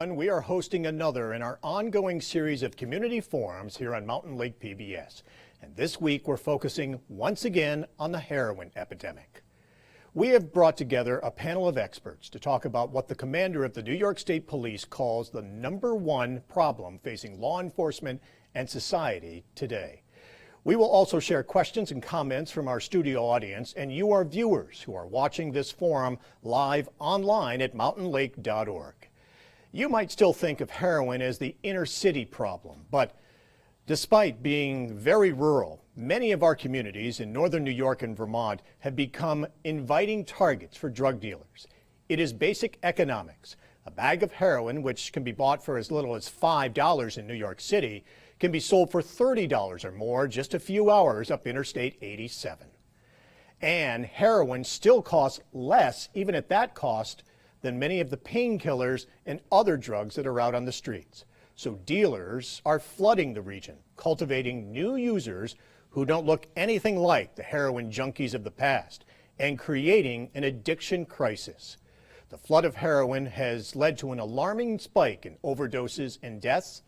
And we are hosting another in our ongoing series of community forums here on Mountain Lake PBS. And this week we're focusing once again on the heroin epidemic. We have brought together a panel of experts to talk about what the commander of the New York State Police calls the #1 problem facing law enforcement and society today. We will also share questions and comments from our studio audience and you, our viewers, who are watching this forum live online at mountainlake.org. You might still think of heroin as the inner city problem, but despite being very rural, many of our communities in northern New York and Vermont have become inviting targets for drug dealers. It is basic economics. A bag of heroin, which can be bought for as little as $5 in New York City, can be sold for $30 or more just a few hours up Interstate 87. And heroin still costs less, even at that cost, than many of the painkillers and other drugs that are out on the streets. So dealers are flooding the region, cultivating new users who don't look anything like the heroin junkies of the past, and creating an addiction crisis. The flood of heroin has led to an alarming spike in overdoses and deaths.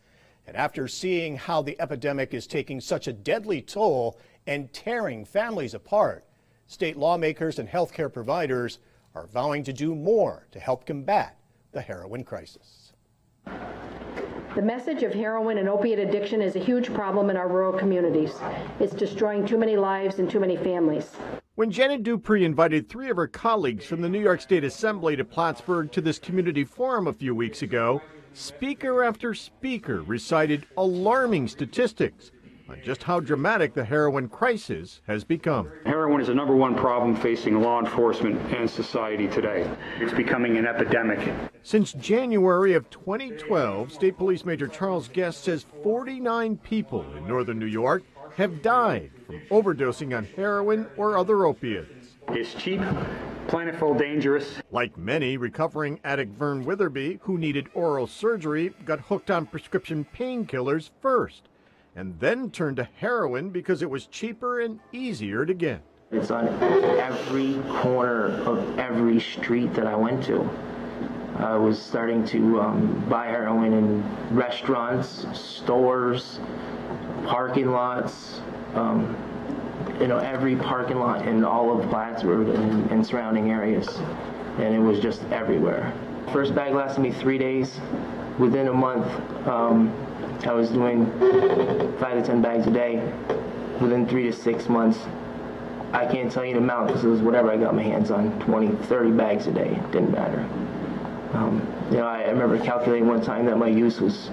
And after seeing how the epidemic is taking such a deadly toll and tearing families apart, state lawmakers and healthcare providers are vowing to do more to help combat the heroin crisis. The message of heroin and opiate addiction is a huge problem in our rural communities. It's destroying too many lives and too many families. When Janet Duprey invited 3 of her colleagues from the New York State Assembly to Plattsburgh to this community forum a few weeks ago, speaker after speaker recited alarming statistics on just how dramatic the heroin crisis has become. Heroin is the #1 problem facing law enforcement and society today. It's becoming an epidemic. Since January of 2012, State Police Major Charles Guest says 49 people in northern New York have died from overdosing on heroin or other opiates. It's cheap, plentiful, dangerous. Like many, recovering addict Vern Witherby, who needed oral surgery, got hooked on prescription painkillers first, and then turned to heroin because it was cheaper and easier to get. It's on every corner of every street that I went to. I was starting to buy heroin in restaurants, stores, parking lots, every parking lot in all of Plattsburgh and surrounding areas. And it was just everywhere. First bag lasted me 3 days. Within a month, I was doing 5 to 10 bags a day. Within 3 to 6 months, I can't tell you the amount because it was whatever I got my hands on, 20, 30 bags a day, it didn't matter. I remember calculating one time that my use was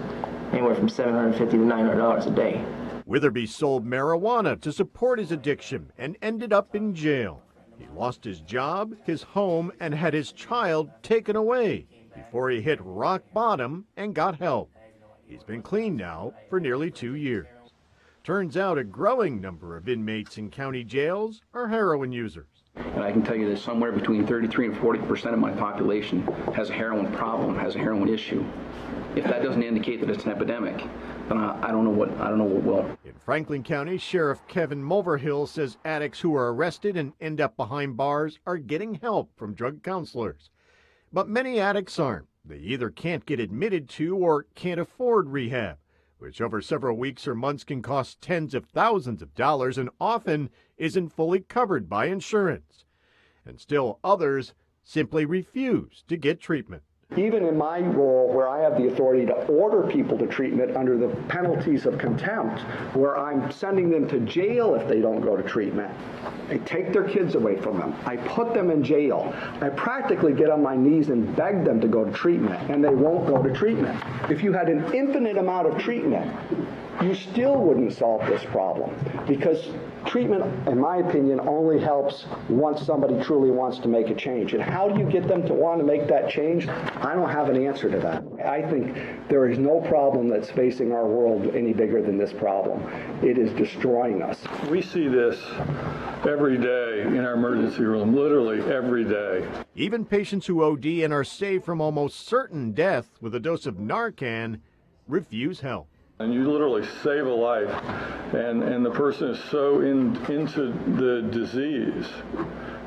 anywhere from $750 to $900 a day. Witherby sold marijuana to support his addiction and ended up in jail. He lost his job, his home, and had his child taken away before he hit rock bottom and got help. He's been clean now for nearly 2 years. Turns out a growing number of inmates in county jails are heroin users. And I can tell you that somewhere between 33 and 40% of my population has a heroin problem, has a heroin issue. If that doesn't indicate that it's an epidemic, then I don't know what will. In Franklin County, Sheriff Kevin Mulverhill says addicts who are arrested and end up behind bars are getting help from drug counselors. But many addicts aren't. They either can't get admitted to or can't afford rehab, which over several weeks or months can cost tens of thousands of dollars and often isn't fully covered by insurance. And still others simply refuse to get treatment. Even in my role, where I have the authority to order people to treatment under the penalties of contempt, where I'm sending them to jail if they don't go to treatment, I take their kids away from them. I put them in jail. I practically get on my knees and beg them to go to treatment, and they won't go to treatment. If you had an infinite amount of treatment, you still wouldn't solve this problem, because treatment, in my opinion, only helps once somebody truly wants to make a change. And how do you get them to want to make that change? I don't have an answer to that. I think there is no problem that's facing our world any bigger than this problem. It is destroying us. We see this every day in our emergency room, literally every day. Even patients who OD and are saved from almost certain death with a dose of Narcan refuse help. And you literally save a life, and the person is so into the disease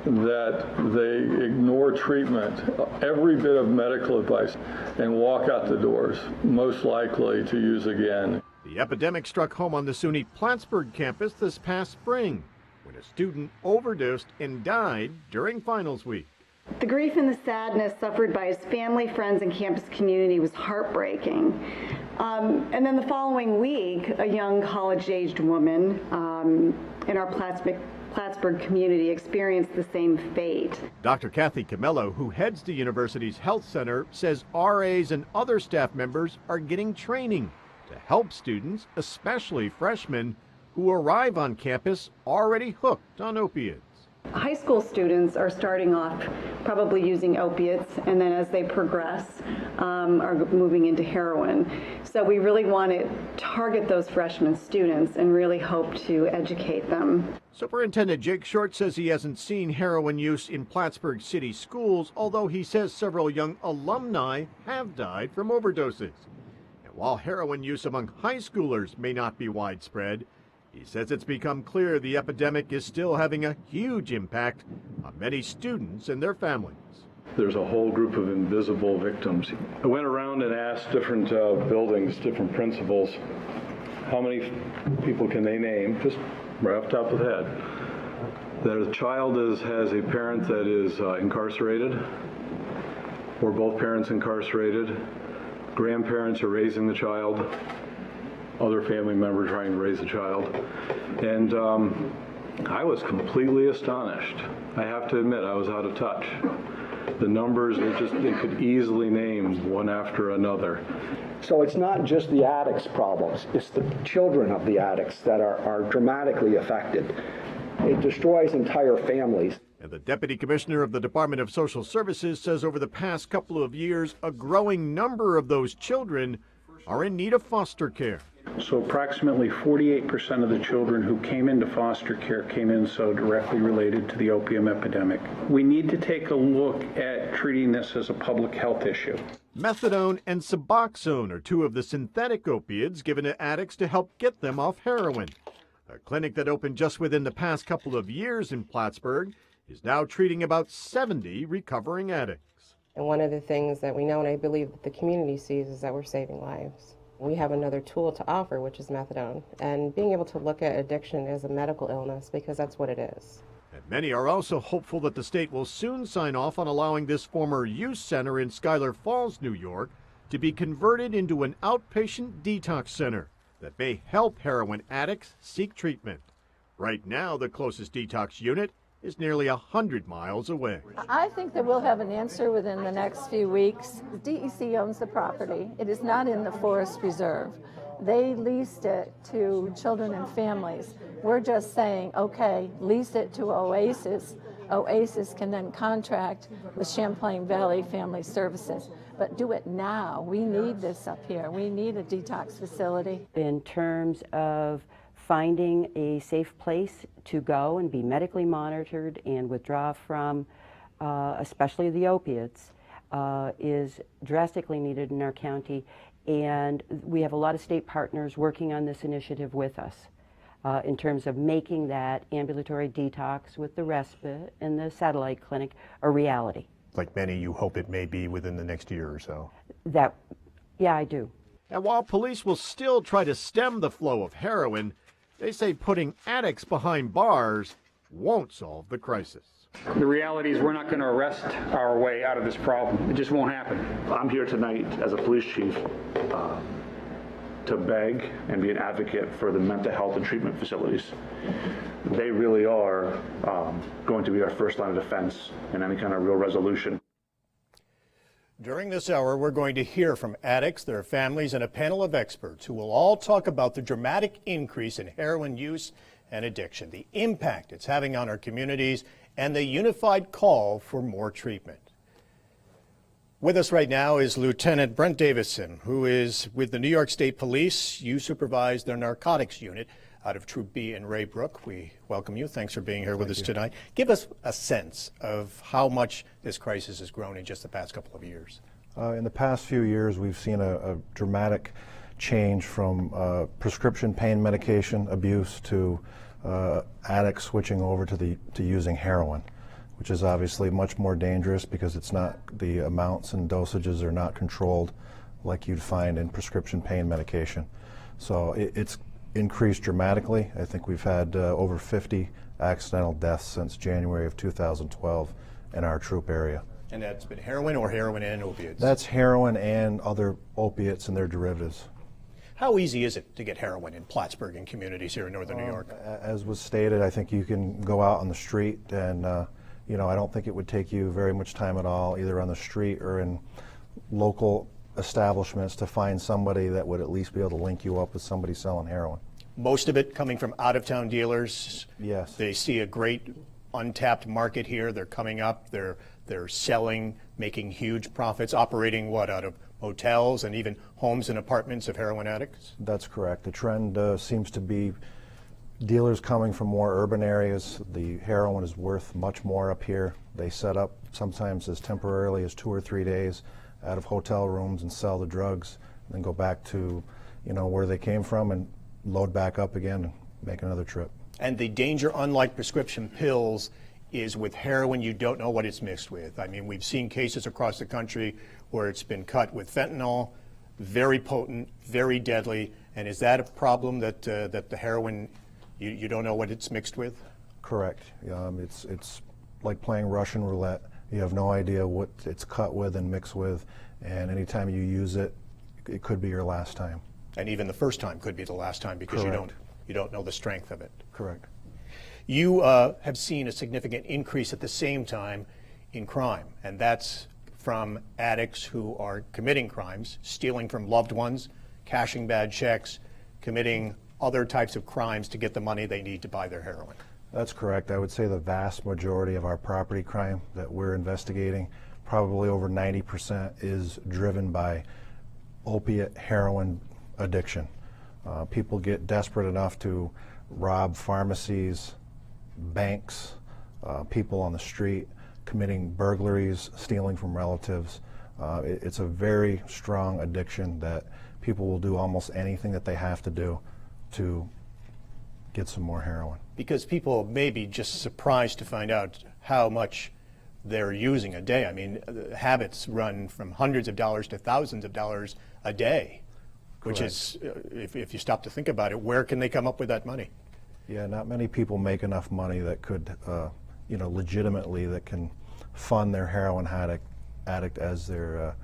that they ignore treatment, every bit of medical advice, and walk out the doors, most likely to use again. The epidemic struck home on the SUNY Plattsburgh campus this past spring when a student overdosed and died during finals week. The grief and the sadness suffered by his family, friends, and campus community was heartbreaking. And then the following week, a young college-aged woman in our Plattsburgh community experienced the same fate. Dr. Kathy Camello, who heads the university's health center, says RAs and other staff members are getting training to help students, especially freshmen, who arrive on campus already hooked on opiates. High school students are starting off probably using opiates, and then as they progress, are moving into heroin. So we really want to target those freshman students and really hope to educate them. Superintendent Jake Short says he hasn't seen heroin use in Plattsburgh city schools, although he says several young alumni have died from overdoses. And while heroin use among high schoolers may not be widespread, he says it's become clear the epidemic is still having a huge impact on many students and their families. There's a whole group of invisible victims. I went around and asked different buildings, different principals, how many people can they name, just right off the top of the head, that a child has a parent that is incarcerated, or both parents incarcerated, grandparents are raising the child, other family member trying to raise a child. And I was completely astonished. I have to admit, I was out of touch. The numbers, they could easily name one after another. So it's not just the addicts' problems, it's the children of the addicts that are dramatically affected. It destroys entire families. And the Deputy Commissioner of the Department of Social Services says over the past couple of years, a growing number of those children are in need of foster care. So approximately 48% of the children who came into foster care came in so directly related to the opium epidemic. We need to take a look at treating this as a public health issue. Methadone and Suboxone are two of the synthetic opiates given to addicts to help get them off heroin. A clinic that opened just within the past couple of years in Plattsburgh is now treating about 70 recovering addicts. And one of the things that we know, and I believe that the community sees, is that we're saving lives. We have another tool to offer, which is methadone, and being able to look at addiction as a medical illness, because that's what it is. And many are also hopeful that the state will soon sign off on allowing this former youth center in Schuyler Falls, New York, to be converted into an outpatient detox center that may help heroin addicts seek treatment. Right now, the closest detox unit is nearly 100 miles away. I think that we'll have an answer within the next few weeks. The DEC owns the property. It is not in the forest reserve. They leased it to children and families. We're just saying, okay, lease it to Oasis. Oasis can then contract with Champlain Valley Family Services. But do it now. We need this up here. We need a detox facility. In terms of finding a safe place to go and be medically monitored and withdraw from, especially the opiates, is drastically needed in our county. And we have a lot of state partners working on this initiative with us in terms of making that ambulatory detox with the respite and the satellite clinic a reality. Like many, you hope it may be within the next year or so. Yeah, I do. And while police will still try to stem the flow of heroin, they say putting addicts behind bars won't solve the crisis. The reality is we're not going to arrest our way out of this problem. It just won't happen. I'm here tonight as a police chief to beg and be an advocate for the mental health and treatment facilities. They really are going to be our first line of defense in any kind of real resolution. During this hour, we're going to hear from addicts, their families, and a panel of experts who will all talk about the dramatic increase in heroin use and addiction, the impact it's having on our communities, and the unified call for more treatment. With us right now is Lieutenant Brent Davison, who is with the New York State Police. You supervise their narcotics unit out of Troop B in Raybrook. We welcome you. Thanks for being here with us tonight. Give us a sense of how much this crisis has grown in just the past couple of years. In the past few years, we've seen a dramatic change from prescription pain medication abuse to addicts switching over to using heroin. which is obviously much more dangerous because it's not, the amounts and dosages are not controlled like you'd find in prescription pain medication. So it's increased dramatically. I think we've had over 50 accidental deaths since January of 2012 in our troop area. And that's been heroin or heroin and opiates? That's heroin and other opiates and their derivatives. How easy is it to get heroin in Plattsburgh and communities here in northern New York? As was stated, I think you can go out on the street and, you know, I don't think it would take you very much time at all, either on the street or in local establishments, to find somebody that would at least be able to link you up with somebody selling heroin. Most of it coming from out-of-town dealers? Yes. They see a great untapped market here. They're coming up. They're selling, making huge profits, operating what, out of hotels and even homes and apartments of heroin addicts? That's correct. The trend seems to be dealers coming from more urban areas. The heroin is worth much more up here. They set up sometimes as temporarily as 2 or 3 days out of hotel rooms and sell the drugs, and then go back to, you know, where they came from and load back up again and make another trip. And the danger, unlike prescription pills, is with heroin, you don't know what it's mixed with. I mean, we've seen cases across the country where it's been cut with fentanyl, very potent, very deadly. And is that a problem that that the heroin, you don't know what it's mixed with? Correct. It's like playing Russian roulette. You have no idea what it's cut with and mixed with, and anytime you use it, it could be your last time. And even the first time could be the last time because Correct. you don't know the strength of it. Correct. You have seen a significant increase at the same time in crime, and that's from addicts who are committing crimes, stealing from loved ones, cashing bad checks, committing other types of crimes to get the money they need to buy their heroin. That's correct. I would say the vast majority of our property crime that we're investigating, probably over 90%, is driven by opiate heroin addiction. People get desperate enough to rob pharmacies, banks, people on the street, committing burglaries, stealing from relatives. It's a very strong addiction that people will do almost anything that they have to do to get some more heroin. Because people may be just surprised to find out how much they're using a day. I mean, habits run from hundreds of dollars to thousands of dollars a day, which is, if you stop to think about it, where can they come up with that money? Yeah, not many people make enough money that could, you know, legitimately, that can fund their heroin addict as their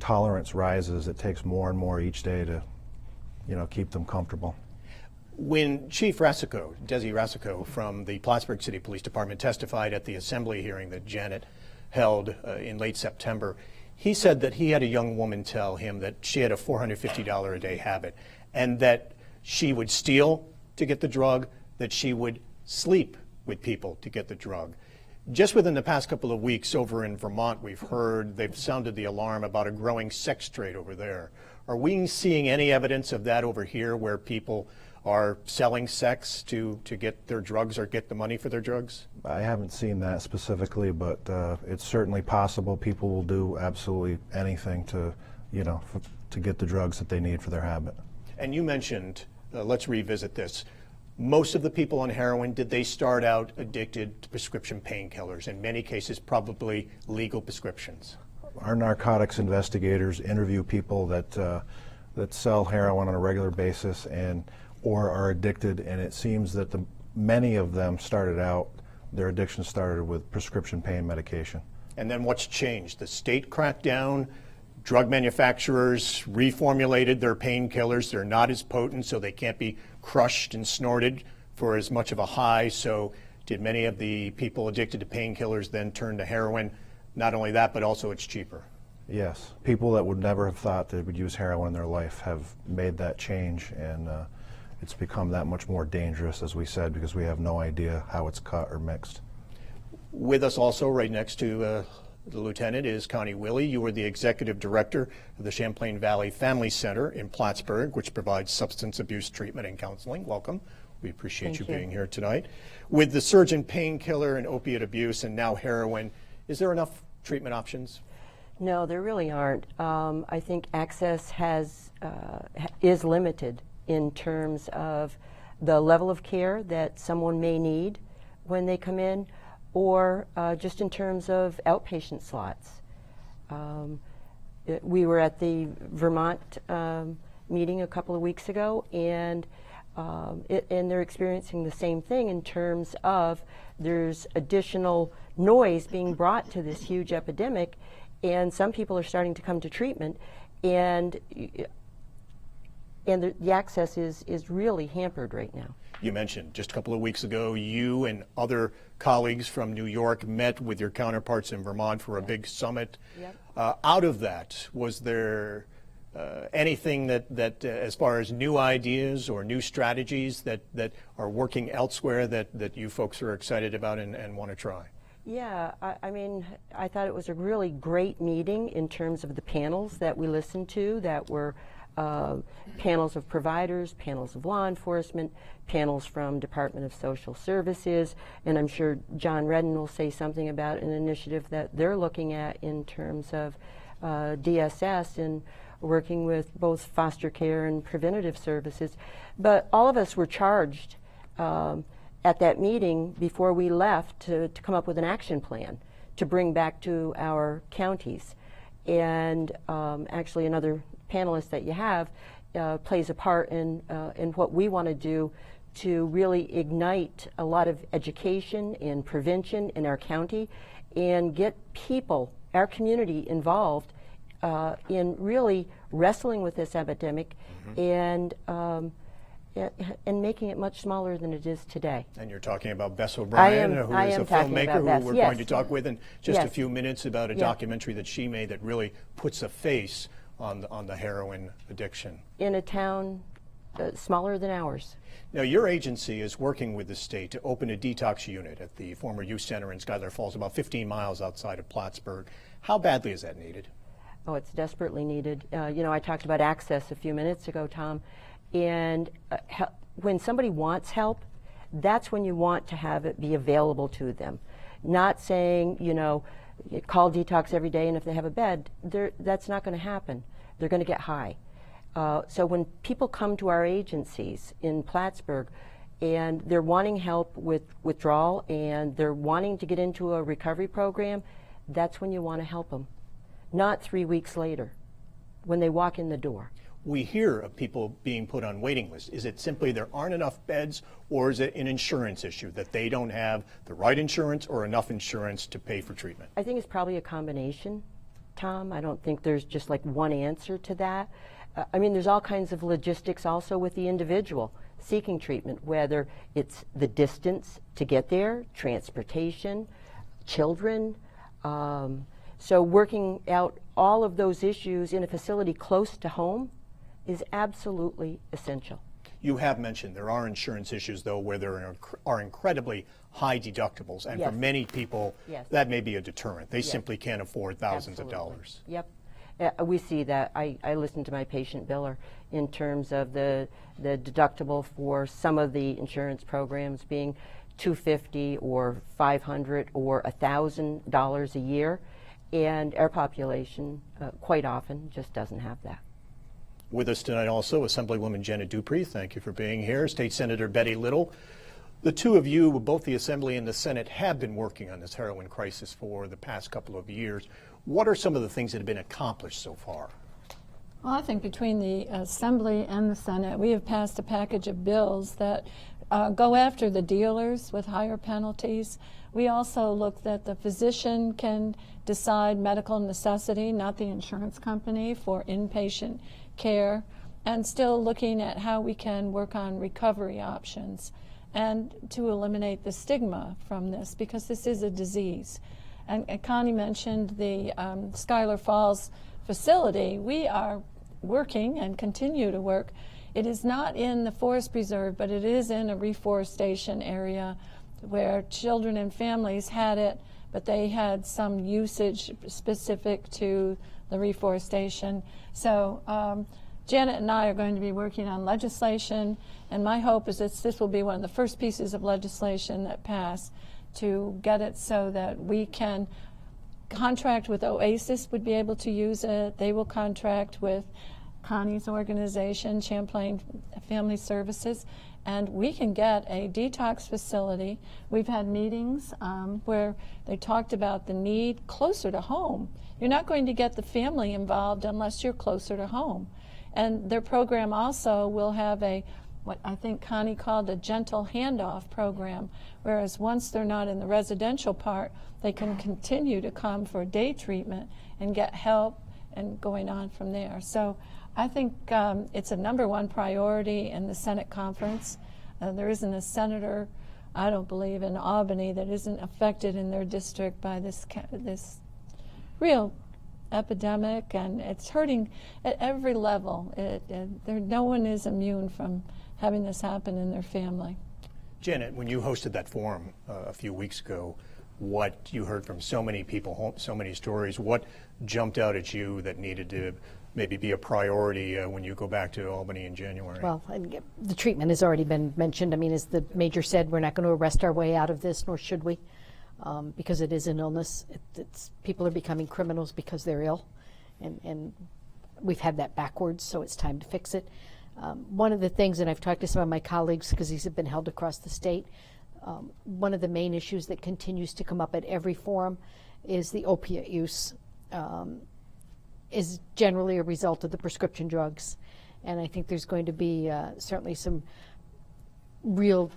tolerance rises. It takes more and more each day to, you know, keep them comfortable. When Chief Racicot, Desi Racicot from the Plattsburgh City Police Department testified at the Assembly hearing that Janet held in late September, he said that he had a young woman tell him that she had a $450 a day habit and that she would steal to get the drug, that she would sleep with people to get the drug. Just within the past couple of weeks over in Vermont, we've heard they've sounded the alarm about a growing sex trade over there. Are we seeing any evidence of that over here where people are selling sex to get their drugs or get the money for their drugs? I haven't seen that specifically, but it's certainly possible. People will do absolutely anything to, you know, to get the drugs that they need for their habit. And you mentioned, let's revisit this. Most of the people on heroin, did they start out addicted to prescription painkillers? In many cases, probably legal prescriptions. Our narcotics investigators interview people that sell heroin on a regular basis or are addicted, and it seems that many of them started out, their addiction started with prescription pain medication. And then what's changed? The state cracked down, drug manufacturers reformulated their painkillers. They're not as potent, so they can't be crushed and snorted for as much of a high. So did many of the people addicted to painkillers then turn to heroin? Not only that, but also it's cheaper. Yes. People that would never have thought they would use heroin in their life have made that change, and it's become that much more dangerous, as we said, because we have no idea how it's cut or mixed. With us also, right next to the lieutenant, is Connie Wille. You are the executive director of the Champlain Valley Family Center in Plattsburgh, which provides substance abuse treatment and counseling. Welcome. We appreciate you being here tonight. With the surge in painkiller and opiate abuse and now heroin, is there enough treatment options? No, there really aren't. I think access is limited in terms of the level of care that someone may need when they come in, or just in terms of outpatient slots. We were at the Vermont meeting a couple of weeks ago, and they're experiencing the same thing in terms of there's additional noise being brought to this huge epidemic, and some people are starting to come to treatment, and the access is really hampered right now. You mentioned just a couple of weeks ago you and other colleagues from New York met with your counterparts in Vermont for a big summit. Yep. Out of that, was there anything that as far as new ideas or new strategies that are working elsewhere that you folks are excited about and want to try? Yeah, I mean, I thought it was a really great meeting in terms of the panels that we listened to, that were panels of providers, panels of law enforcement, panels from Department of Social Services, and I'm sure John Redden will say something about an initiative that they're looking at in terms of DSS and working with both foster care and preventative services. But all of us were charged at that meeting before we left to come up with an action plan to bring back to our counties. And actually another panelist that you have plays a part in what we want to do to really ignite a lot of education and prevention in our county and get people, our community, involved in really wrestling with this epidemic and making it much smaller than it is today. And you're talking about Bess O'Brien, who is a filmmaker who we're going to talk with in just a few minutes about a documentary that she made that really puts a face on the heroin addiction. In a town smaller than ours. Now, your agency is working with the state to open a detox unit at the former youth center in Schuyler Falls, about 15 miles outside of Plattsburgh. How badly is that needed? Oh, it's desperately needed. You know, I talked about access a few minutes ago, Tom, and when somebody wants help, that's when you want to have it be available to them. Not saying, you know, call detox every day and if they have a bed, that's not going to happen. They're going to get high. So when people come to our agencies in Plattsburgh and they're wanting help with withdrawal and they're wanting to get into a recovery program, that's when you want to help them. Not 3 weeks later, when they walk in the door. We hear of people being put on waiting lists. Is it simply there aren't enough beds, or is it an insurance issue, that they don't have the right insurance or enough insurance to pay for treatment? I think it's probably a combination, Tom. I don't think there's just like one answer to that. I mean, there's all kinds of logistics also with the individual seeking treatment, whether it's the distance to get there, transportation, children. So working out all of those issues in a facility close to home is absolutely essential. You have mentioned there are insurance issues, though, where there are incredibly high deductibles, and for many people, that may be a deterrent. They simply can't afford thousands of dollars. Yep. We see that. I listen to my patient biller in terms of the deductible for some of the insurance programs being $250 or $500 or $1,000 a year, and our population quite often just doesn't have that. With us tonight also, Assemblywoman Jenna Duprey. Thank you for being here. State Senator Betty Little. The two of you, both the Assembly and the Senate, have been working on this heroin crisis for the past couple of years. What are some of the things that have been accomplished so far? Well, I think between the Assembly and the Senate, we have passed a package of bills that go after the dealers with higher penalties. We also look that the physician can decide medical necessity, not the insurance company, for inpatient care, and still looking at how we can work on recovery options and to eliminate the stigma from this, because this is a disease. And Connie mentioned the Schuyler Falls facility. We are working and continue to work. It is not in the forest preserve, but it is in a reforestation area where children and families had it, but they had some usage specific to the reforestation. So Janet and I are going to be working on legislation, and my hope is that this will be one of the first pieces of legislation that pass to get it so that we can contract with Oasis, would be able to use it. They will contract with Connie's organization, Champlain Family Services, and we can get a detox facility. We've had meetings where they talked about the need closer to home. You're not going to get the family involved unless you're closer to home. And their program also will have what I think Connie called a gentle handoff program, whereas once they're not in the residential part, they can continue to come for day treatment and get help and going on from there. So I think it's a #1 priority in the Senate conference. There isn't a senator, I don't believe, in Albany that isn't affected in their district by this real epidemic, and it's hurting at every level. No one is immune from having this happen in their family. Janet, when you hosted that forum a few weeks ago, what you heard from so many people, so many stories, what jumped out at you that needed to maybe be a priority when you go back to Albany in January? Well, the treatment has already been mentioned. I mean, as the major said, we're not going to arrest our way out of this, nor should we, because it is an illness. People are becoming criminals because they're ill, and we've had that backwards, so it's time to fix it. One of the things, and I've talked to some of my colleagues because these have been held across the state, one of the main issues that continues to come up at every forum is the opiate use. Is generally a result of the prescription drugs. And I think there's going to be certainly some real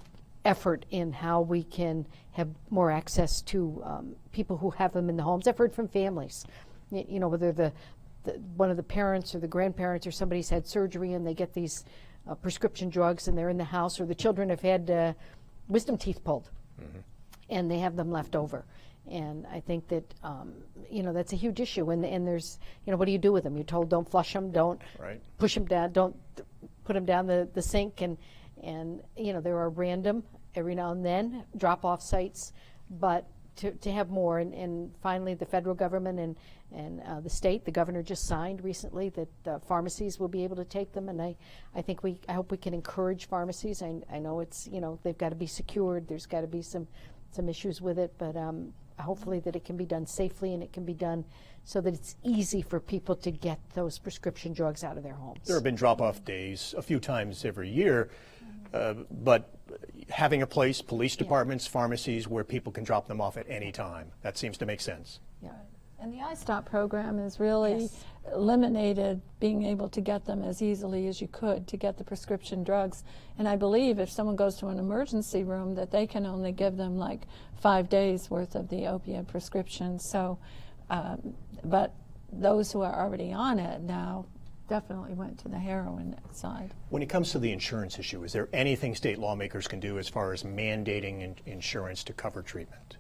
effort in how we can have more access to people who have them in the homes. I've heard from families, you know, whether one of the parents or the grandparents or somebody's had surgery and they get these prescription drugs and they're in the house, or the children have had wisdom teeth pulled and they have them left over. And I think that, you know, that's a huge issue. And there's, you know, what do you do with them? You're told don't flush them, don't push them down, don't put them down the sink. And, you know, there are random, every now and then, drop-off sites. But to have more, and finally the federal government and the state, the governor just signed recently that pharmacies will be able to take them. And I hope we can encourage pharmacies. I know it's, you know, they've got to be secured. There's got to be some issues with it, but hopefully that it can be done safely and it can be done so that it's easy for people to get those prescription drugs out of their homes. There have been drop-off days a few times every year, but having a place, police departments, pharmacies, where people can drop them off at any time, that seems to make sense. Yeah. And the iStop program has really eliminated being able to get them as easily as you could to get the prescription drugs. And I believe if someone goes to an emergency room that they can only give them like 5 days worth of the opioid prescription. So, but those who are already on it now definitely went to the heroin side. When it comes to the insurance issue, is there anything state lawmakers can do as far as mandating insurance to cover treatment?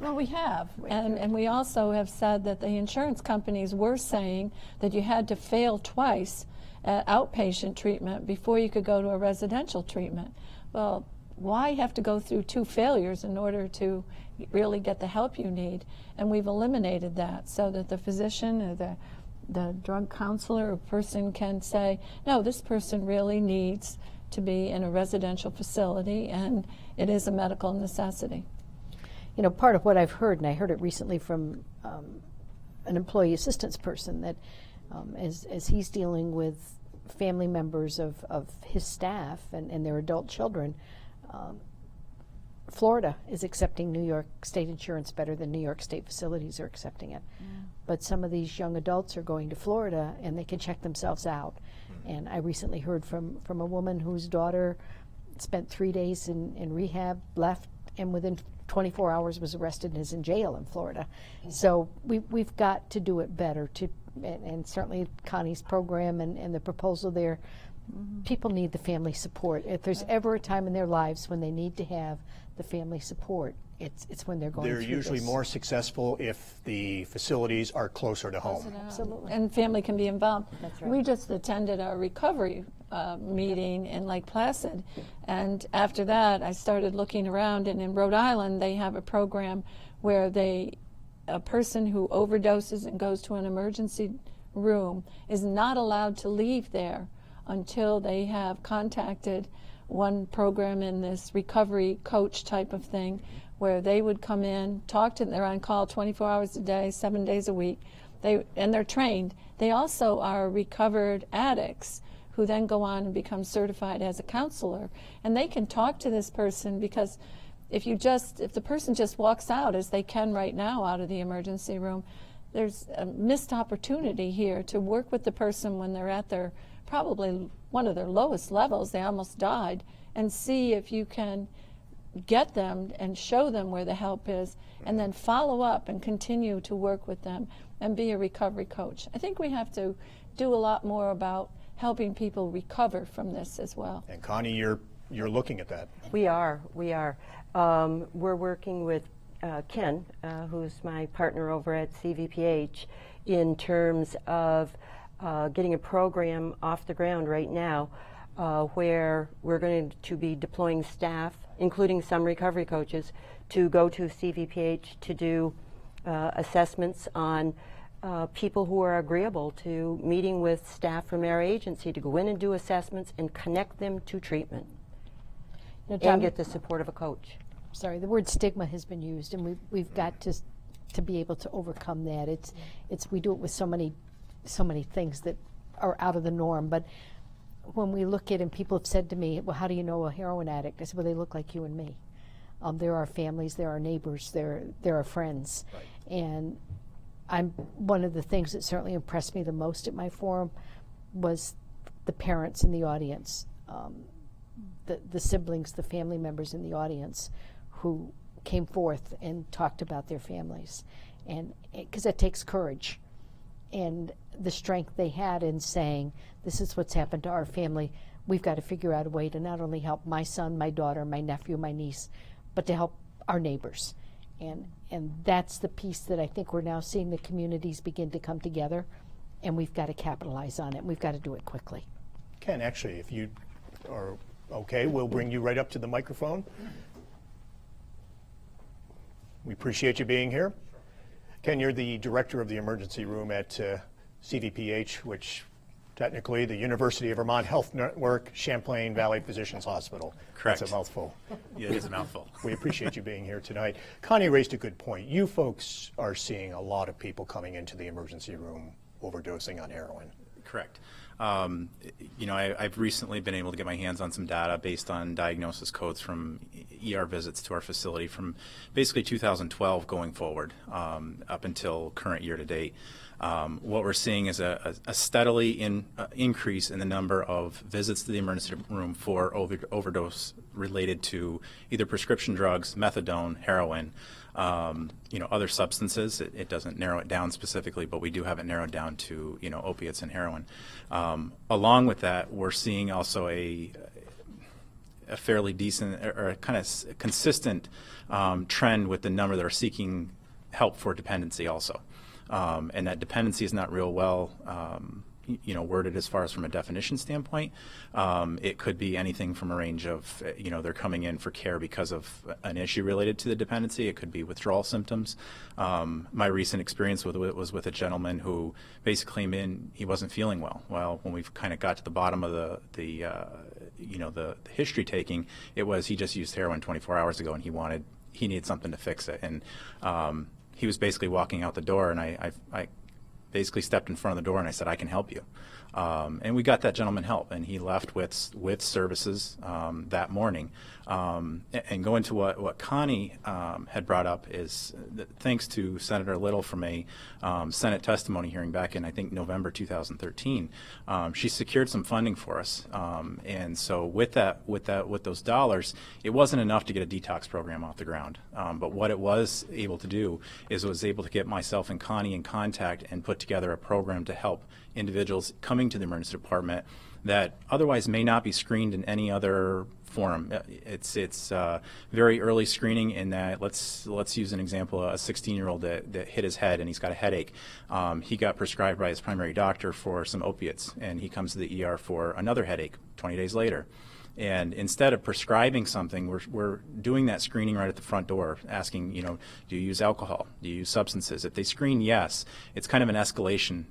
Well, we have, and we also have said that the insurance companies were saying that you had to fail twice at outpatient treatment before you could go to a residential treatment. Well, why have to go through 2 failures in order to really get the help you need? And we've eliminated that so that the physician or the drug counselor or person can say, no, this person really needs to be in a residential facility, and it is a medical necessity. You know, part of what I've heard, and I heard it recently from an employee assistance person, that as he's dealing with family members of his staff and their adult children, Florida is accepting New York state insurance better than New York state facilities are accepting it. But some of these young adults are going to Florida and they can check themselves out. And I recently heard from a woman whose daughter spent 3 days in rehab, left, and within 24 hours was arrested and is in jail in Florida. So we've got to do it better, and certainly Connie's program and the proposal there. People need the family support. If there's ever a time in their lives when they need to have the family support, it's when they're going through this. They're usually more successful if the facilities are closer to home. Absolutely. And family can be involved. That's right. We just attended a recovery meeting in Lake Placid, and after that I started looking around, and in Rhode Island they have a program where a person who overdoses and goes to an emergency room is not allowed to leave there until they have contacted one program in this recovery coach type of thing, where they would come in, talk to them. They're on call 24 hours a day, 7 days a week. and they're trained. They also are recovered addicts who then go on and become certified as a counselor, and they can talk to this person, because if the person just walks out, as they can right now, out of the emergency room, there's a missed opportunity here to work with the person when they're at their probably one of their lowest levels. They almost died, and see if you can get them and show them where the help is, and then follow up and continue to work with them and be a recovery coach. I think we have to do a lot more about helping people recover from this as well. And Connie, you're looking at that. We are. We're working with Ken, who's my partner over at CVPH, in terms of getting a program off the ground right now where we're going to be deploying staff, including some recovery coaches, to go to CVPH to do assessments on people who are agreeable to meeting with staff from our agency to go in and do assessments and connect them to treatment and get the support of a coach. Sorry, the word stigma has been used, and we've got to be able to overcome that. It's we do it with so many things that are out of the norm. But when we look at, and people have said to me, well, how do you know a heroin addict? I said, well, they look like you and me. There are families, there are neighbors, there are friends. Right. And one of the things that certainly impressed me the most at my forum was the parents in the audience, the siblings, the family members in the audience who came forth and talked about their families. And because that takes courage, and the strength they had in saying, this is what's happened to our family. We've got to figure out a way to not only help my son, my daughter, my nephew, my niece, but to help our neighbors. And that's the piece that I think we're now seeing the communities begin to come together, and we've got to capitalize on it. We've got to do it quickly. Ken, actually, if you are okay, we'll bring you right up to the microphone. We appreciate you being here. Ken, you're the director of the emergency room at CVPH, which technically the University of Vermont Health Network, Champlain Valley Physicians Hospital. Correct. That's a mouthful. Yeah, it is a mouthful. We appreciate you being here tonight. Connie raised a good point. You folks are seeing a lot of people coming into the emergency room overdosing on heroin. Correct. I've recently been able to get my hands on some data based on diagnosis codes from ER visits to our facility from basically 2012 going forward up until current year to date. What we're seeing is a steadily increase in the number of visits to the emergency room for overdose related to either prescription drugs, methadone, heroin, other substances. It doesn't narrow it down specifically, but we do have it narrowed down to, opiates and heroin. Along with that, we're seeing also a fairly decent or a kind of consistent trend with the number that are seeking help for dependency also. And that dependency is not real well worded as far as from a definition standpoint. It could be anything from a range of, they're coming in for care because of an issue related to the dependency. It could be withdrawal symptoms. My recent experience with it was with a gentleman who basically came in, he wasn't feeling well. Well, when we kind of got to the bottom of the history taking, it was he just used heroin 24 hours ago and he needed something to fix it. And he was basically walking out the door, and I basically stepped in front of the door and I said, I can help you. And we got that gentleman help, and he left with services that morning. And going to what Connie had brought up is that thanks to Senator Little from a Senate testimony hearing back in, I think, November 2013, she secured some funding for us. And so with those dollars, it wasn't enough to get a detox program off the ground. But what it was able to do is it was able to get myself and Connie in contact and put together a program to help individuals coming to the emergency department that otherwise may not be screened in any other forum. It's very early screening in that, let's use an example, a 16-year-old that hit his head and he's got a headache. He got prescribed by his primary doctor for some opiates, and he comes to the ER for another headache 20 days later. And instead of prescribing something, we're doing that screening right at the front door, asking, do you use alcohol? Do you use substances? If they screen yes, it's kind of an escalation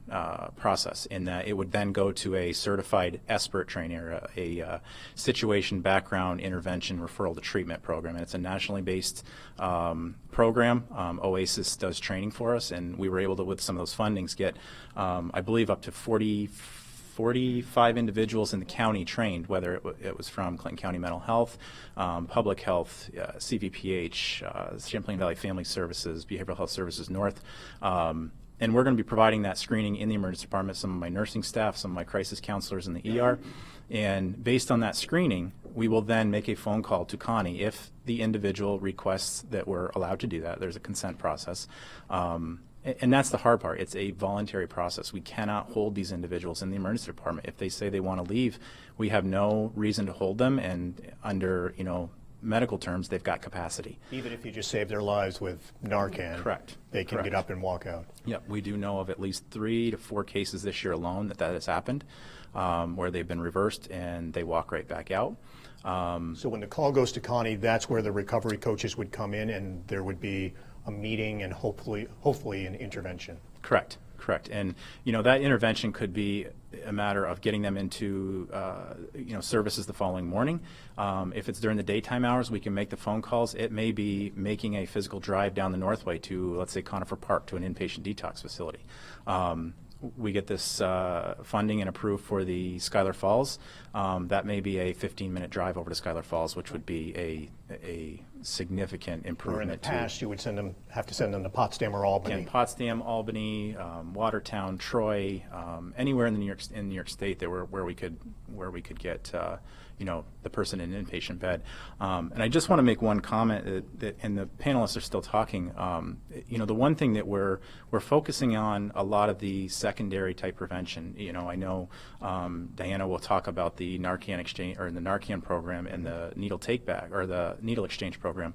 process in that it would then go to a certified expert trainer, a situation background intervention referral to treatment program. And it's a nationally based program. OASIS does training for us, and we were able to, with some of those fundings, get, I believe, up to 45 individuals in the county trained, whether it was from Clinton County Mental Health, Public Health, CVPH, Champlain Valley Family Services, Behavioral Health Services North. And we're going to be providing that screening in the emergency department, some of my nursing staff, some of my crisis counselors in the ER. And based on that screening, we will then make a phone call to Connie if the individual requests that we're allowed to do that. There's a consent process. And that's the hard part. It's a voluntary process. We cannot hold these individuals in the emergency department. If they say they want to leave, we have no reason to hold them, and under, medical terms, they've got capacity. Even if you just save their lives with Narcan, correct, they can get up and walk out. Yep, we do know of at least 3 to 4 cases this year alone that has happened, where they've been reversed and they walk right back out. So when the call goes to Connie, that's where the recovery coaches would come in, and there would be a meeting and hopefully an intervention. Correct. And that intervention could be a matter of getting them into services the following morning. If it's during the daytime hours, we can make the phone calls. It may be making a physical drive down the Northway to, let's say, Conifer Park, to an inpatient detox facility. We get this funding and approved for the Schuyler Falls. That may be a 15-minute drive over to Schuyler Falls, which would be a significant improvement. Or in the past, you would have to send them to Potsdam or Albany. In Potsdam, Albany, Watertown, Troy, anywhere in New York State, where we could get the person in an inpatient bed. And I just want to make one comment and the panelists are still talking. The one thing that we're focusing on a lot of the secondary type prevention. I know Diana will talk about the Narcan exchange, or the Narcan program, and the needle take back, or the needle exchange program.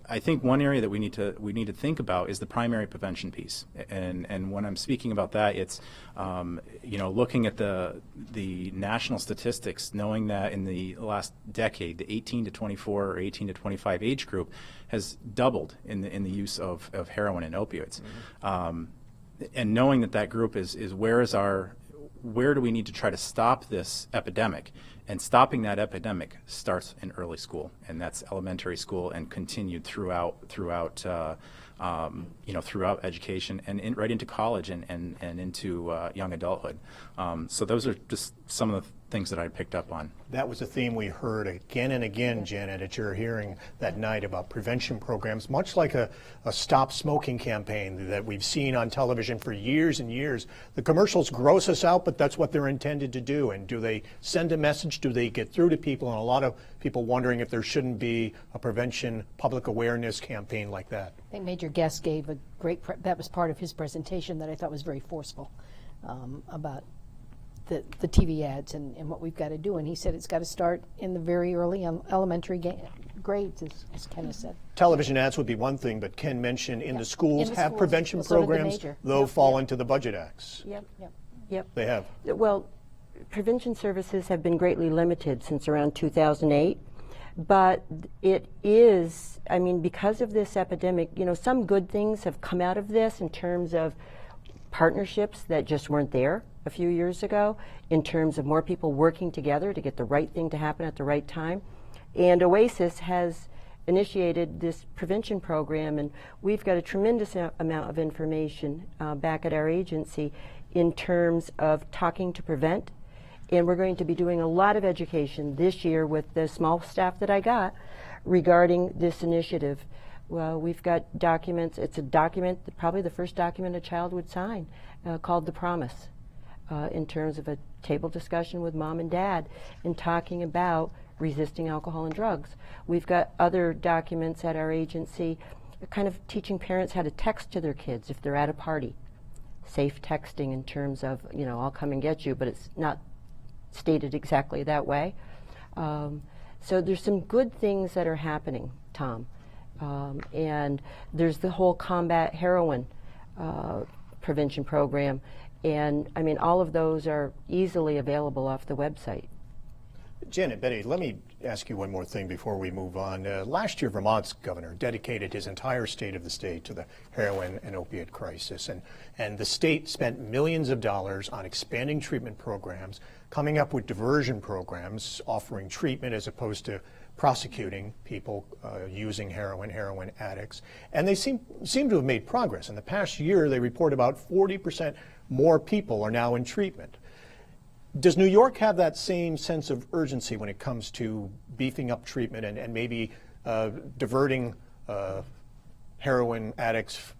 I think one area that we need to think about is the primary prevention piece, and when I'm speaking about that, it's looking at the national statistics, knowing that in the last decade, the 18 to 24 or 18 to 25 age group has doubled in the use of heroin and opioids, and knowing that group is where do we need to try to stop this epidemic? And stopping that epidemic starts in early school, and that's elementary school, and continued throughout education, and right into college and into young adulthood. So those are just some of the things that I picked up on. That was a theme we heard again and again, Janet, at your hearing that night about prevention programs, much like a stop smoking campaign that we've seen on television for years and years. The commercials gross us out, but that's what they're intended to do. And do they send a message? Do they get through to people? And a lot of people wondering if there shouldn't be a prevention public awareness campaign like that. I think Major Guest gave a great, that was part of his presentation that I thought was very forceful about the TV ads and what we've got to do. And he said it's got to start in the very early elementary grades, as Ken said. Television ads would be one thing, but Ken mentioned in the schools have prevention programs, though fall into the budget acts. Yep. They have. Well, prevention services have been greatly limited since around 2008. But it is, because of this epidemic, some good things have come out of this in terms of partnerships that just weren't there a few years ago, in terms of more people working together to get the right thing to happen at the right time. And OASIS has initiated this prevention program, and we've got a tremendous amount of information back at our agency in terms of talking to prevent. And we're going to be doing a lot of education this year with the small staff that I got regarding this initiative. Well, we've got documents. It's a document, probably the first document a child would sign, called The Promise, in terms of a table discussion with mom and dad and talking about resisting alcohol and drugs. We've got other documents at our agency kind of teaching parents how to text to their kids if they're at a party. Safe texting in terms of, I'll come and get you, but it's not stated exactly that way. So there's some good things that are happening, Tom. And there's the whole combat heroin prevention program. And all of those are easily available off the website. Janet, Betty, let me ask you one more thing before we move on. Last year, Vermont's governor dedicated his entire state of the state to the heroin and opiate crisis, and the state spent millions of dollars on expanding treatment programs, coming up with diversion programs, offering treatment as opposed to prosecuting people using heroin addicts, and they seem to have made progress. In the past year, they report about 40% more people are now in treatment. Does New York have that same sense of urgency when it comes to beefing up treatment and maybe diverting heroin addicts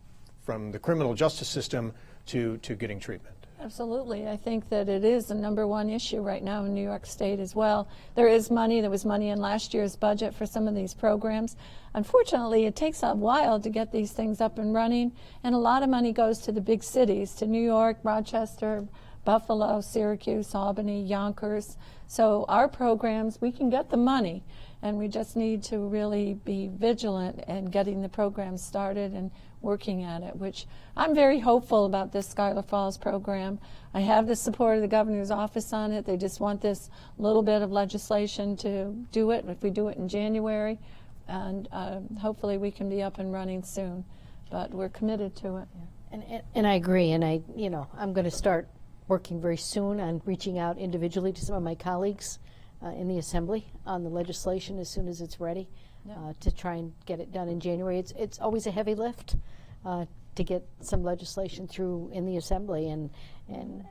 from the criminal justice system to getting treatment? Absolutely. I think that it is the #1 issue right now in New York State as well. There is money. There was money in last year's budget for some of these programs. Unfortunately, it takes a while to get these things up and running, and a lot of money goes to the big cities, to New York, Rochester, Buffalo, Syracuse, Albany, Yonkers. So our programs, we can get the money, and we just need to really be vigilant in getting the programs started and working at it, which I'm very hopeful about this Schuyler Falls program. I have the support of the governor's office on it. They just want this little bit of legislation to do it, if we do it in January, and hopefully we can be up and running soon. But we're committed to it. And I agree, and I'm going to start working very soon on reaching out individually to some of my colleagues in the Assembly on the legislation as soon as it's ready to try and get it done in January. It's always a heavy lift to get some legislation through in the Assembly, and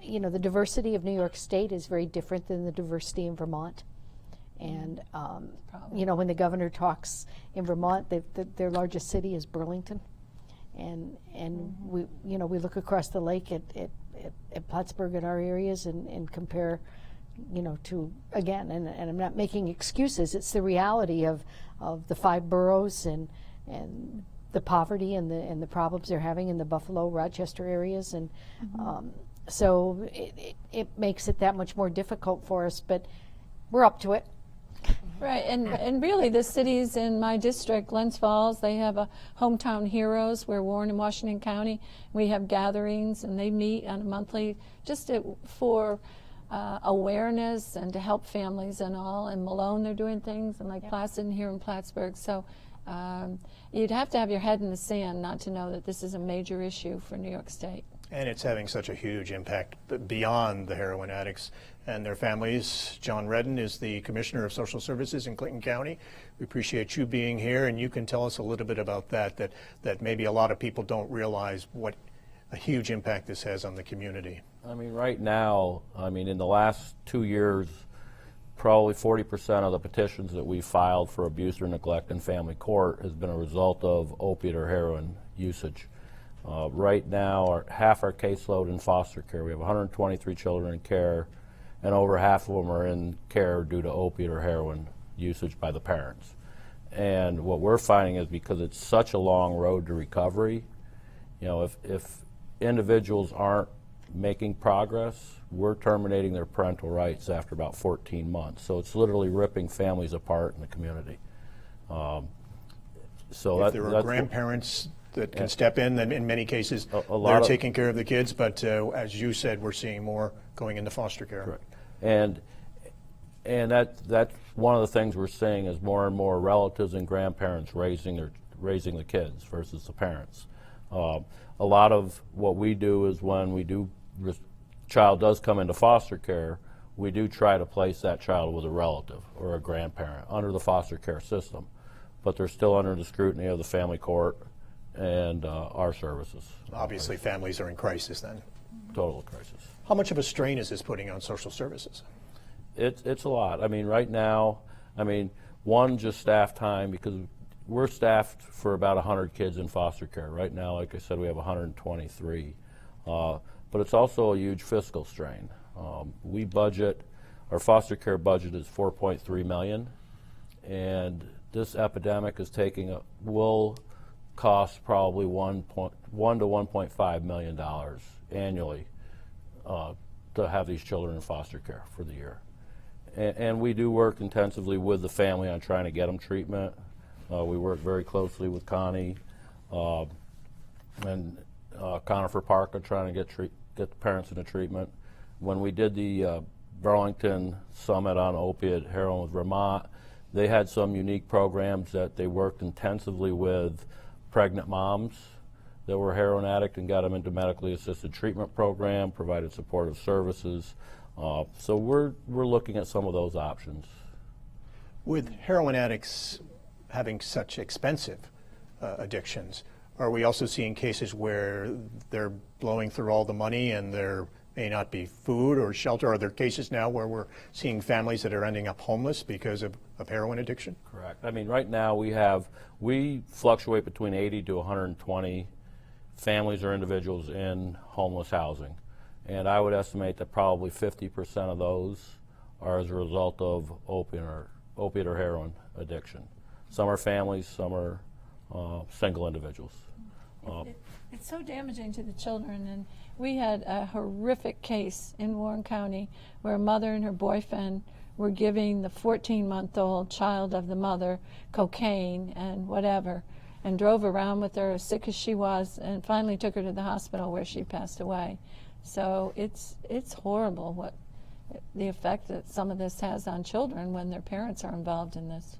the diversity of New York State is very different than the diversity in Vermont. And when the governor talks in Vermont, their largest city is Burlington, and we look across the lake at Plattsburgh in our areas and compare, to, again, and I'm not making excuses, it's the reality of the 5 boroughs and the poverty and the problems they're having in the Buffalo, Rochester areas, and so it makes it that much more difficult for us, but we're up to it. Right, and really the cities in my district, Glens Falls, they have a Hometown Heroes. We're Warren and Washington County. We have gatherings, and they meet on a monthly just for awareness and to help families and all. And Malone, they're doing things, and like Placid here in Plattsburgh. So you'd have to have your head in the sand not to know that this is a major issue for New York State. And it's having such a huge impact beyond the heroin addicts and their families. John Redden is the Commissioner of Social Services in Clinton County. We appreciate you being here, and you can tell us a little bit about that maybe a lot of people don't realize what a huge impact this has on the community. I mean, right now, in the last 2 years, probably 40% of the petitions that we filed for abuse or neglect in family court has been a result of opiate or heroin usage. Right now, half our caseload in foster care. We have 123 children in care, and over half of them are in care due to opiate or heroin usage by the parents. And what we're finding is because it's such a long road to recovery, if individuals aren't making progress, we're terminating their parental rights after about 14 months. So it's literally ripping families apart in the community. If there are grandparents that can step in, then in many cases they're taking care of the kids, but as you said, we're seeing more going into foster care. Correct. And that's one of the things we're seeing is more and more relatives and grandparents raising the kids versus the parents. A lot of what we do is when child does come into foster care, we do try to place that child with a relative or a grandparent under the foster care system, but they're still under the scrutiny of the family court and our services. Obviously, families are in crisis then. Total crisis. How much of a strain is this putting on social services? It's a lot. Right now, one, just staff time, because we're staffed for about 100 kids in foster care. Right now, like I said, we have 123. But it's also a huge fiscal strain. Our foster care budget is $4.3 million, and this epidemic will cost probably $1 to $1.5 million annually to have these children in foster care for the year. And we do work intensively with the family on trying to get them treatment. We work very closely with Connie and Conifer Park on trying to get the parents into treatment. When we did the Burlington Summit on Opiate Heroin with Vermont. They had some unique programs that they worked intensively with pregnant moms that were heroin addicts and got them into medically assisted treatment program, provided supportive services. So we're looking at some of those options. With heroin addicts having such expensive addictions, are we also seeing cases where they're blowing through all the money and there may not be food or shelter? Are there cases now where we're seeing families that are ending up homeless because of heroin addiction? Correct. I mean, right now we fluctuate between 80 to 120 families or individuals in homeless housing. And I would estimate that probably 50% of those are as a result of opiate or heroin addiction. Some are families, some are single individuals. It's so damaging to the children, and we had a horrific case in Warren County where a mother and her boyfriend were giving the 14-month-old child of the mother cocaine and whatever, and drove around with her as sick as she was, and finally took her to the hospital where she passed away. So it's horrible what the effect that some of this has on children when their parents are involved in this.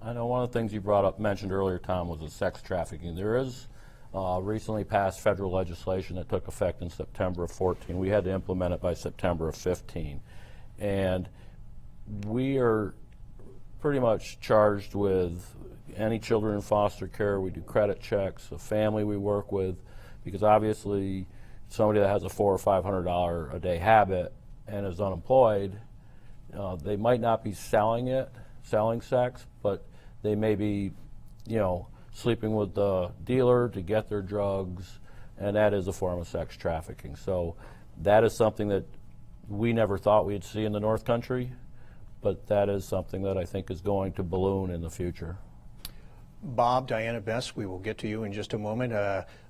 I know one of the things you mentioned earlier, Tom, was the sex trafficking. There is recently passed federal legislation that took effect in September of 14. We had to implement it by September of 15. And we are pretty much charged with any children in foster care. We do credit checks, a family we work with, because obviously somebody that has a $400 or $500 a day habit and is unemployed, they might not be selling sex, but they may be, sleeping with the dealer to get their drugs, and that is a form of sex trafficking. So that is something that we never thought we'd see in the North Country, but that is something that I think is going to balloon in the future. Bob, Diana, Bess, we will get to you in just a moment.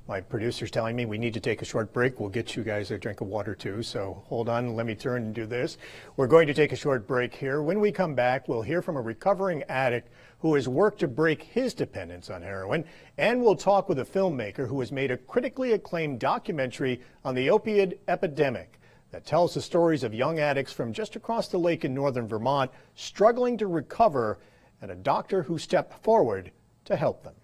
My producer's telling me we need to take a short break. We'll get you guys a drink of water too, so hold on and let me turn and do this. We're going to take a short break here. When we come back, we'll hear from a recovering addict who has worked to break his dependence on heroin, and we'll talk with a filmmaker who has made a critically acclaimed documentary on the opioid epidemic that tells the stories of young addicts from just across the lake in northern Vermont struggling to recover, and a doctor who stepped forward to help them.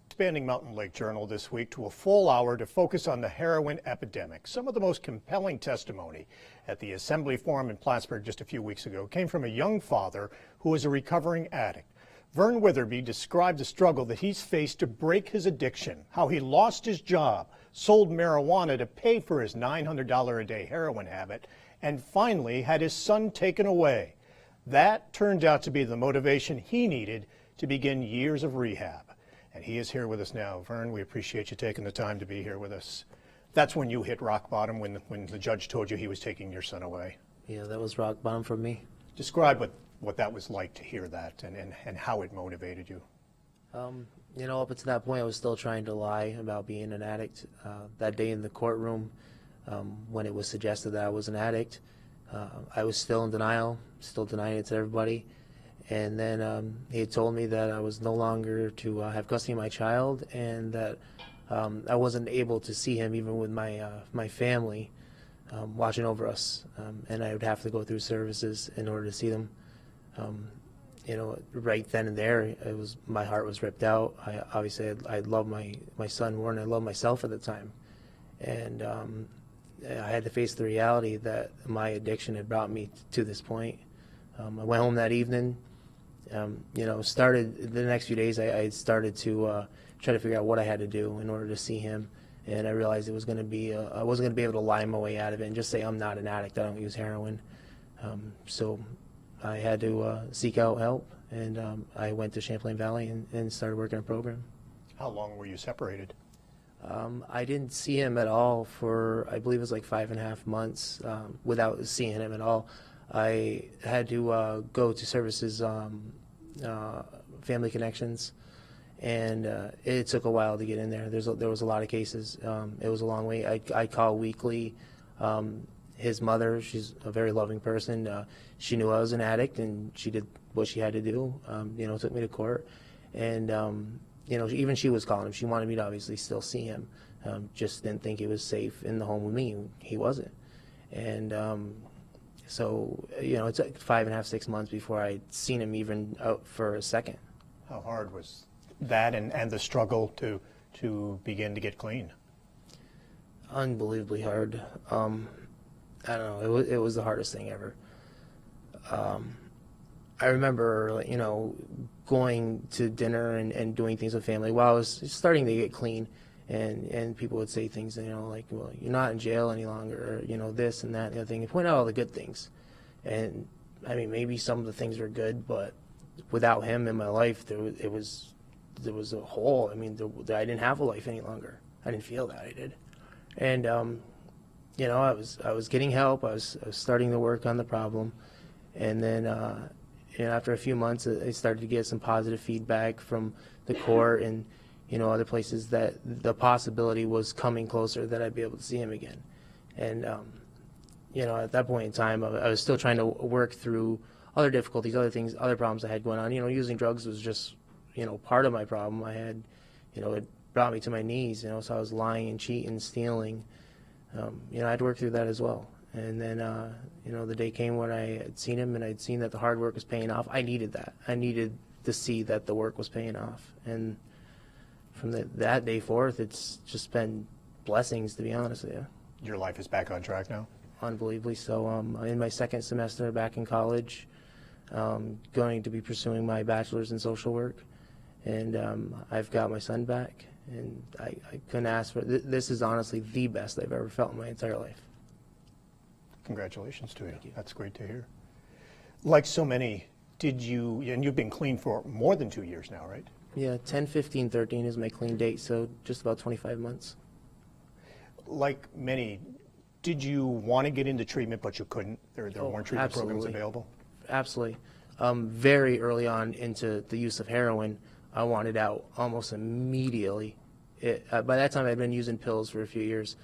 Expanding Mountain Lake Journal this week to a full hour to focus on the heroin epidemic. Some of the most compelling testimony at the Assembly Forum in Plattsburgh just a few weeks ago came from a young father who is a recovering addict. Vern Witherby described the struggle that he's faced to break his addiction, how he lost his job, sold marijuana to pay for his $900 a day heroin habit, and finally had his son taken away. That turned out to be the motivation he needed to begin years of rehab. And he is here with us now. Vern, we appreciate you taking the time to be here with us. That's when you hit rock bottom, when the judge told you he was taking your son away. Yeah, that was rock bottom for me. Describe what that was like to hear that and how it motivated you. Up until that point, I was still trying to lie about being an addict. That day in the courtroom, when it was suggested that I was an addict, I was still in denial, still denying it to everybody. And then he had told me that I was no longer to have custody of my child, and that I wasn't able to see him even with my family watching over us, and I would have to go through services in order to see them. Right then and there, my heart was ripped out. I loved my son more than I loved myself at the time, and I had to face the reality that my addiction had brought me to this point. I went home that evening. Started the next few days. I started to try to figure out what I had to do in order to see him, and I realized it was going to be I wasn't going to be able to lie my way out of it and just say I'm not an addict, I don't use heroin. So I had to seek out help, and I went to Champlain Valley and started working a program. How long were you separated? I didn't see him at all for, I believe it was like 5.5 months without seeing him at all. I had to go to services, Family Connections, and it took a while to get in there. There was a lot of cases. It was a long wait. I call weekly. His mother, she's a very loving person. She knew I was an addict, and she did what she had to do. Took me to court, and even she was calling him. She wanted me to obviously still see him. Just didn't think he was safe in the home with me. He wasn't, and So, you know, it took 5.5, 6 months before I'd seen him even out for a second. How hard was that and the struggle to begin to get clean? Unbelievably hard. I don't know, it was the hardest thing ever. I remember, you know, going to dinner and doing things with family while I was starting to get clean, and people would say things, you know, like, well, you're not in jail any longer, or, you know, this and that and the other thing, and point out all the good things. And I mean, maybe some of the things were good, but without him in my life, there was a hole. I mean, I didn't have a life any longer. I didn't feel that I did. And you know, I was getting help. I was starting to work on the problem, and then you know, after a few months, I started to get some positive feedback from the court and, you know, other places that the possibility was coming closer that I'd be able to see him again. And you know, at that point in time, I was still trying to work through other difficulties, other things, other problems I had going on. You know, using drugs was just, you know, part of my problem. I had, you know, it brought me to my knees, you know, so I was lying and cheating, stealing. You know, I had to work through that as well. And then, you know, the day came when I had seen him and I'd seen that the hard work was paying off. I needed that. I needed to see that the work was paying off. And from that day forth, it's just been blessings, to be honest with you. Your life is back on track now? Unbelievably so. I'm in my second semester back in college, going to be pursuing my bachelor's in social work. And I've got my son back, and I couldn't ask for it. This is honestly the best I've ever felt in my entire life. Congratulations to you. That's great to hear. Like so many, and you've been clean for more than 2 years now, right? Yeah, 10, 15, 13 is my clean date, so just about 25 months. Like many, did you want to get into treatment, but you couldn't? There weren't treatment programs available? Absolutely. Very early on into the use of heroin, I wanted out almost immediately. By that time, I'd been using pills for a few years,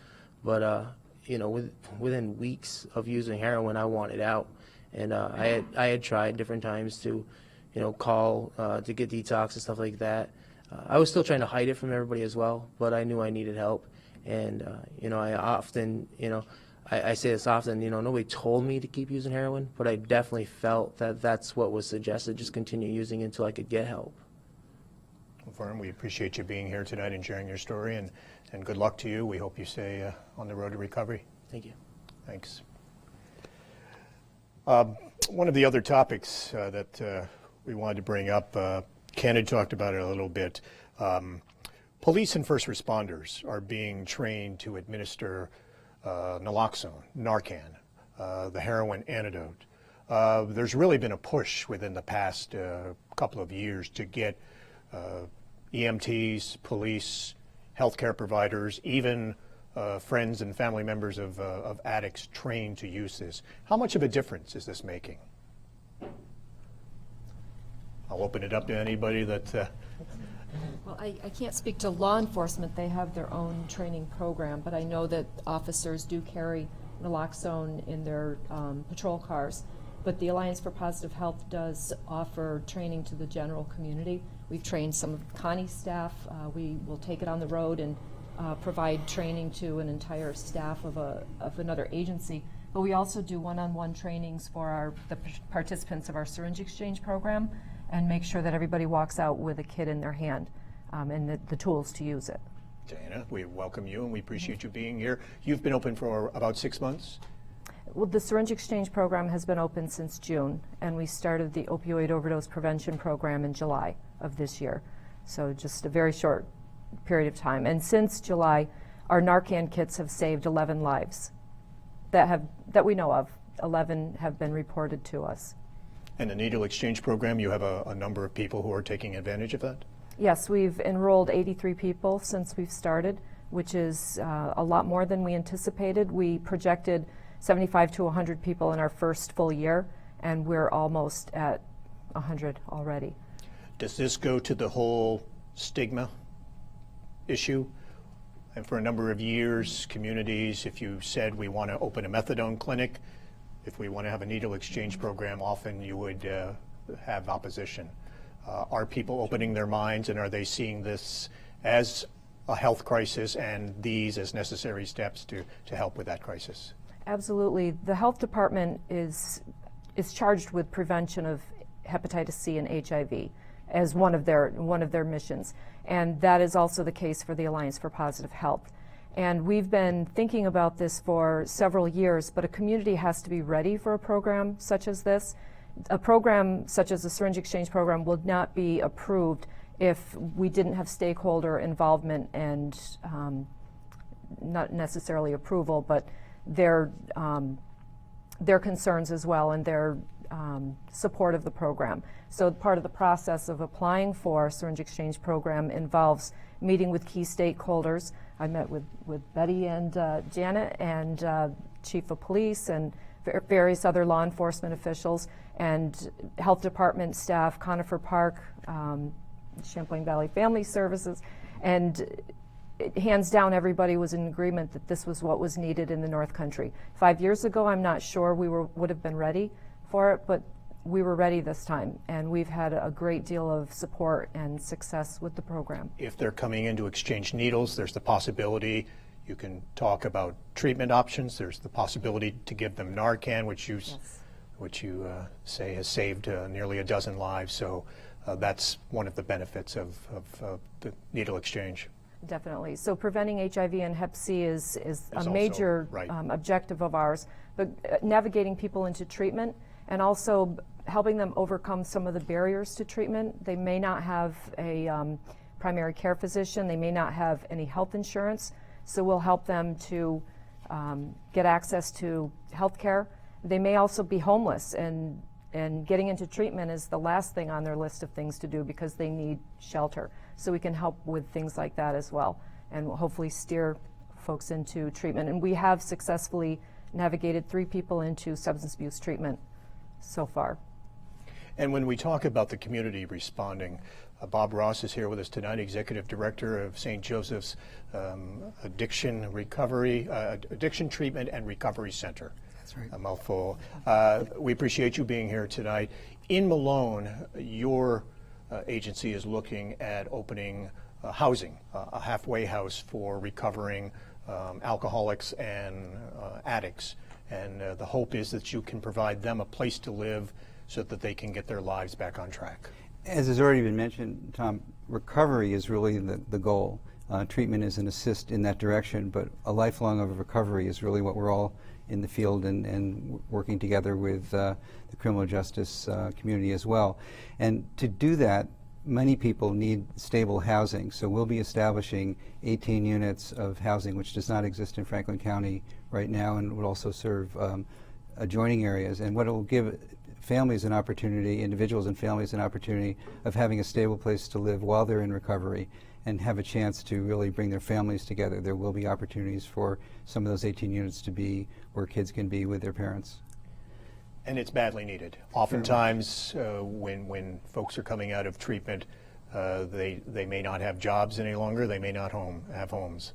but you know, within weeks of using heroin, I wanted out, and I had tried different times to, you know, call to get detox and stuff like that. I was still trying to hide it from everybody as well, but I knew I needed help, and you know, I often, you know, I say this often, you know, nobody told me to keep using heroin, but I definitely felt that that's what was suggested, just continue using until I could get help. Well, Vern, we appreciate you being here tonight and sharing your story, and good luck to you. We hope you stay on the road to recovery. Thank you. Thanks. One of the other topics that we wanted to bring up, Ken had talked about it a little bit. Police and first responders are being trained to administer naloxone, Narcan, the heroin antidote. There's really been a push within the past couple of years to get EMTs, police, healthcare providers, even friends and family members of addicts trained to use this. How much of a difference is this making? I'll open it up to anybody that... Well, I can't speak to law enforcement. They have their own training program, but I know that officers do carry naloxone in their patrol cars. But the Alliance for Positive Health does offer training to the general community. We've trained some of Connie's staff. We will take it on the road and provide training to an entire staff of another agency. But we also do one-on-one trainings for the participants of our syringe exchange program, and make sure that everybody walks out with a kit in their hand and the tools to use it. Diana, we welcome you and we appreciate you being here. You've been open for about 6 months? Well, the syringe exchange program has been open since June, and we started the opioid overdose prevention program in July of this year. So just a very short period of time. And since July, our Narcan kits have saved 11 lives that we know of. 11 have been reported to us. And the needle exchange program, you have a number of people who are taking advantage of that? Yes, we've enrolled 83 people since we've started, which is a lot more than we anticipated. We projected 75 to 100 people in our first full year, and we're almost at 100 already. Does this go to the whole stigma issue? And for a number of years, communities, if you said we want to open a methadone clinic, if we want to have a needle exchange program, often you would have opposition. Are people opening their minds, and are they seeing this as a health crisis and these as necessary steps to help with that crisis? Absolutely. The health department is charged with prevention of hepatitis C and HIV as one of their missions. And that is also the case for the Alliance for Positive Health. And we've been thinking about this for several years, but a community has to be ready for a program such as this. A program such as the syringe exchange program would not be approved if we didn't have stakeholder involvement and not necessarily approval, but their concerns as well and their support of the program. So part of the process of applying for a syringe exchange program involves meeting with key stakeholders. I met with Betty and Janet and Chief of Police and various other law enforcement officials and health department staff, Conifer Park, Champlain Valley Family Services, and hands down everybody was in agreement that this was what was needed in the North Country. 5 years ago, I'm not sure we would have been ready for it, but we were ready this time, and we've had a great deal of support and success with the program. If they're coming in to exchange needles, there's the possibility you can talk about treatment options. There's the possibility to give them Narcan, which you say has saved nearly a dozen lives. So that's one of the benefits of the needle exchange. Definitely. So preventing HIV and Hep C is a major objective of ours, but navigating people into treatment and also helping them overcome some of the barriers to treatment. They may not have a primary care physician. They may not have any health insurance. So we'll help them to get access to health care. They may also be homeless, and getting into treatment is the last thing on their list of things to do because they need shelter. So we can help with things like that as well and hopefully steer folks into treatment. And we have successfully navigated 3 people into substance abuse treatment so far. And when we talk about the community responding, Bob Ross is here with us tonight, Executive Director of St. Joseph's Addiction Treatment and Recovery Center. That's right. A mouthful. We appreciate you being here tonight. In Malone, your agency is looking at opening housing, a halfway house for recovering alcoholics and addicts. And the hope is that you can provide them a place to live so that they can get their lives back on track. As has already been mentioned, Tom, recovery is really the goal. Treatment is an assist in that direction, but a lifelong of recovery is really what we're all in the field and working together with the criminal justice community as well. And to do that, many people need stable housing. So we'll be establishing 18 units of housing, which does not exist in Franklin County right now, and would also serve adjoining areas. And what it will give families an opportunity, individuals and families an opportunity of having a stable place to live while they're in recovery and have a chance to really bring their families together. There will be opportunities for some of those 18 units to be where kids can be with their parents. And it's badly needed. Oftentimes, when folks are coming out of treatment, they may not have jobs any longer. They may not have homes.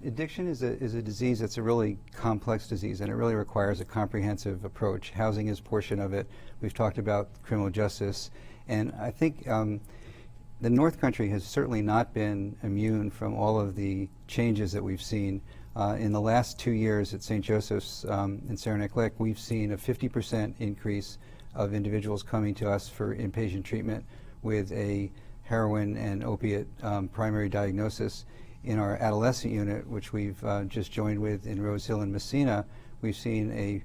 Addiction is a disease that's a really complex disease, and it really requires a comprehensive approach. Housing is a portion of it. We've talked about criminal justice, and I think the North Country has certainly not been immune from all of the changes that we've seen. In the last 2 years at St. Joseph's in Saranac Lake, we've seen a 50% increase of individuals coming to us for inpatient treatment with a heroin and opiate primary diagnosis. In our adolescent unit, which we've just joined with in Rose Hill and Messina, we've seen a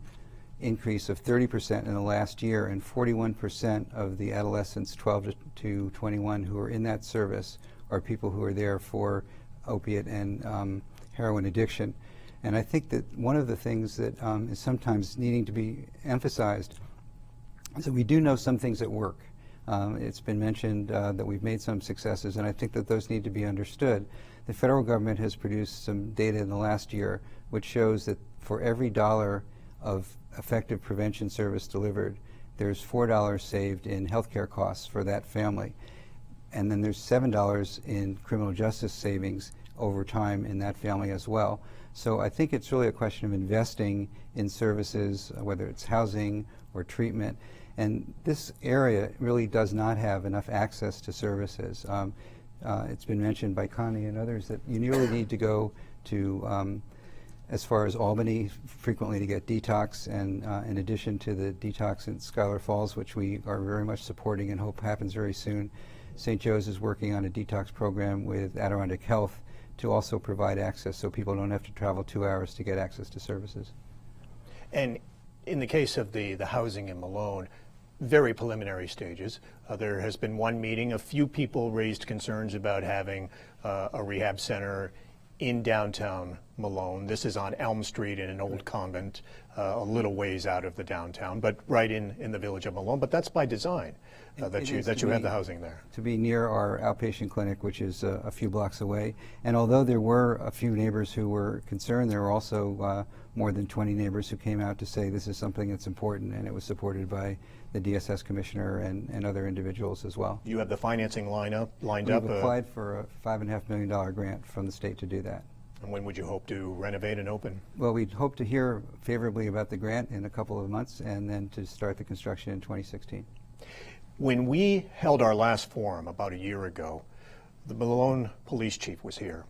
increase of 30% in the last year, and 41% of the adolescents 12 to 21 who are in that service are people who are there for opiate and heroin addiction. And I think that one of the things that is sometimes needing to be emphasized is that we do know some things that work. It's been mentioned that we've made some successes, and I think that those need to be understood. The federal government has produced some data in the last year which shows that for every $1 of effective prevention service delivered, there's $4 saved in healthcare costs for that family. And then there's $7 in criminal justice savings over time in that family as well. So I think it's really a question of investing in services, whether it's housing or treatment. And this area really does not have enough access to services. It's been mentioned by Connie and others that you really need to go to as far as Albany, frequently to get detox, and in addition to the detox in Schuyler Falls, which we are very much supporting and hope happens very soon, St. Joe's is working on a detox program with Adirondack Health to also provide access so people don't have to travel 2 hours to get access to services. And in the case of the housing in Malone, very preliminary stages. There has been one meeting. A few people raised concerns about having a rehab center in downtown Malone. This is on Elm Street in an old convent, a little ways out of the downtown, but right in the village of Malone. But that's by design, that you have the housing there. To be near our outpatient clinic, which is a few blocks away. And although there were a few neighbors who were concerned, there were also more than 20 neighbors who came out to say this is something that's important, and it was supported by the DSS commissioner and other individuals as well. You have the financing lined up? We've applied for a $5.5 million grant from the state to do that. And when would you hope to renovate and open? Well, we'd hope to hear favorably about the grant in a couple of months, and then to start the construction in 2016. When we held our last forum about a year ago, the Malone police chief was here.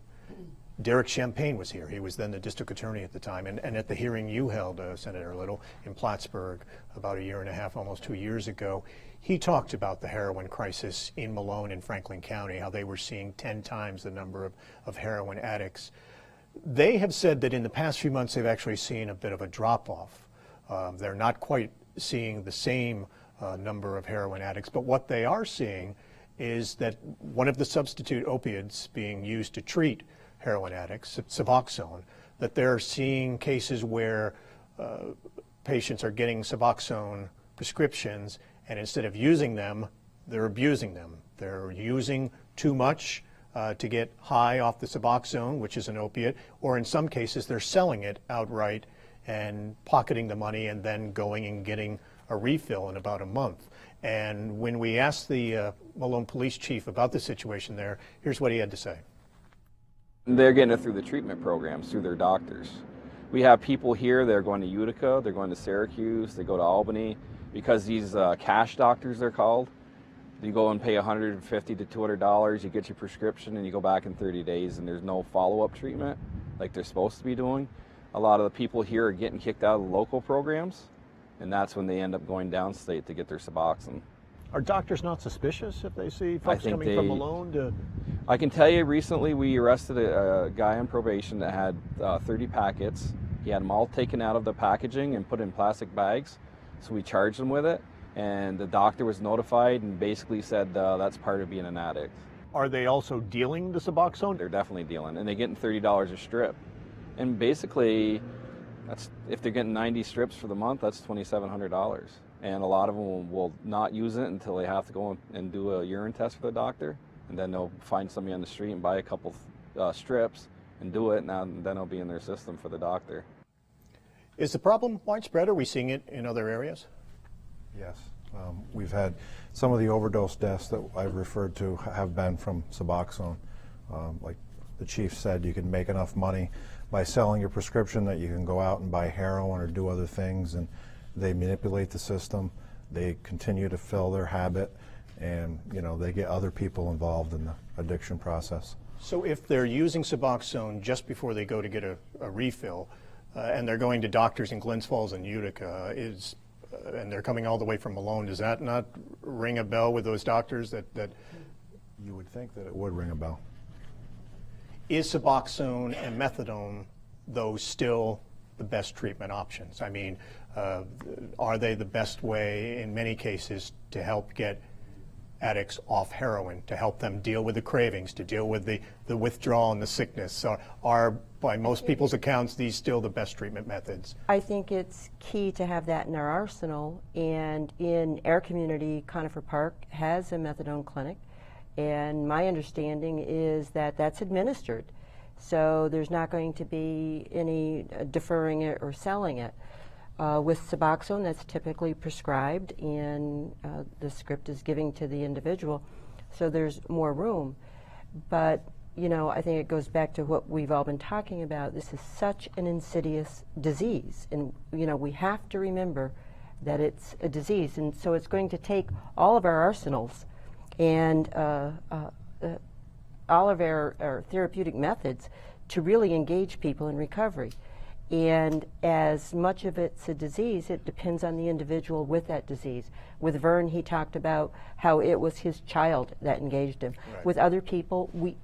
Derek Champlain was here. He was then the district attorney at the time. And at the hearing you held, Senator Little, in Plattsburgh about a year and a half, almost 2 years ago, he talked about the heroin crisis in Malone and Franklin County, how they were seeing 10 times the number of heroin addicts. They have said that in the past few months they've actually seen a bit of a drop-off. They're not quite seeing the same number of heroin addicts, but what they are seeing is that one of the substitute opiates being used to treat heroin addicts, Suboxone, that they're seeing cases where patients are getting Suboxone prescriptions, and instead of using them, they're abusing them. They're using too much to get high off the Suboxone, which is an opiate, or in some cases they're selling it outright and pocketing the money and then going and getting a refill in about a month. And when we asked the Malone police chief about the situation there, here's what he had to say. They're getting it through the treatment programs, through their doctors. We have people here, they're going to Utica, they're going to Syracuse, they go to Albany, because these cash doctors, they're called. You go and pay $150 to $200, you get your prescription, and you go back in 30 days, and there's no follow-up treatment like they're supposed to be doing. A lot of the people here are getting kicked out of the local programs, and that's when they end up going downstate to get their Suboxone. Are doctors not suspicious if they see folks coming from Malone to... I can tell you, recently we arrested a guy on probation that had 30 packets. He had them all taken out of the packaging and put in plastic bags, so we charged him with it, and the doctor was notified and basically said that's part of being an addict. Are they also dealing the Suboxone? They're definitely dealing, and they're getting $30 a strip. And basically, that's, if they're getting 90 strips for the month, that's $2,700. And a lot of them will not use it until they have to go and do a urine test for the doctor, and then they'll find somebody on the street and buy a couple strips and do it, and then it'll be in their system for the doctor. Is the problem widespread? Are we seeing it in other areas? Yes. We've had some of the overdose deaths that I've referred to have been from Suboxone. Like the chief said, you can make enough money by selling your prescription that you can go out and buy heroin or do other things, and they manipulate the system. They continue to fill their habit, and they get other people involved in the addiction process. So if they're using Suboxone just before they go to get a refill, and they're going to doctors in Glens Falls and Utica, and they're coming all the way from Malone, does that not ring a bell with those doctors that... You would think that it would ring a bell. Is Suboxone and methadone, though, still the best treatment options? I mean, are they the best way in many cases to help get addicts off heroin, to help them deal with the cravings, to deal with the withdrawal and the sickness? Are, by most people's accounts, these still the best treatment methods? I think it's key to have that in our arsenal, and in our community, Conifer Park has a methadone clinic, and my understanding is that that's administered. So there's not going to be any deferring it or selling it. With Suboxone, that's typically prescribed, and the script is given to the individual, so there's more room. But, I think it goes back to what we've all been talking about. This is such an insidious disease, and, we have to remember that it's a disease, and so it's going to take all of our arsenals and all of our therapeutic methods to really engage people in recovery. And as much of it's a disease, it depends on the individual with that disease. With Vern, he talked about how it was his child that engaged him. Right. With other people, we,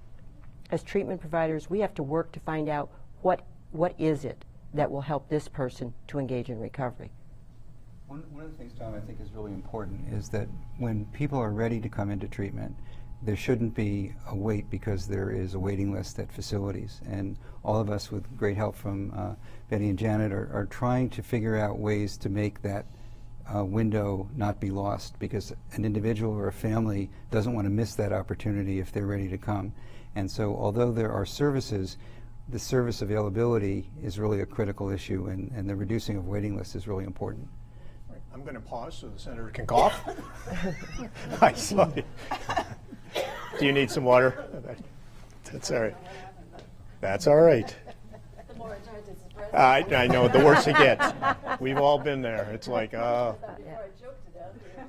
as treatment providers, we have to work to find out what is it that will help this person to engage in recovery. One of the things, Thom, I think is really important is that when people are ready to come into treatment, there shouldn't be a wait because there is a waiting list at facilities. And all of us, with great help from Betty and Janet, are trying to figure out ways to make that window not be lost, because an individual or a family doesn't want to miss that opportunity if they're ready to come. And so although there are services, the service availability is really a critical issue, and the reducing of waiting lists is really important. I'm going to pause so the senator can cough. I saw you. Do you need some water? That's all right. That's all right. The more it tries to suppress I know, the worse it gets. We've all been there. It's like, yeah.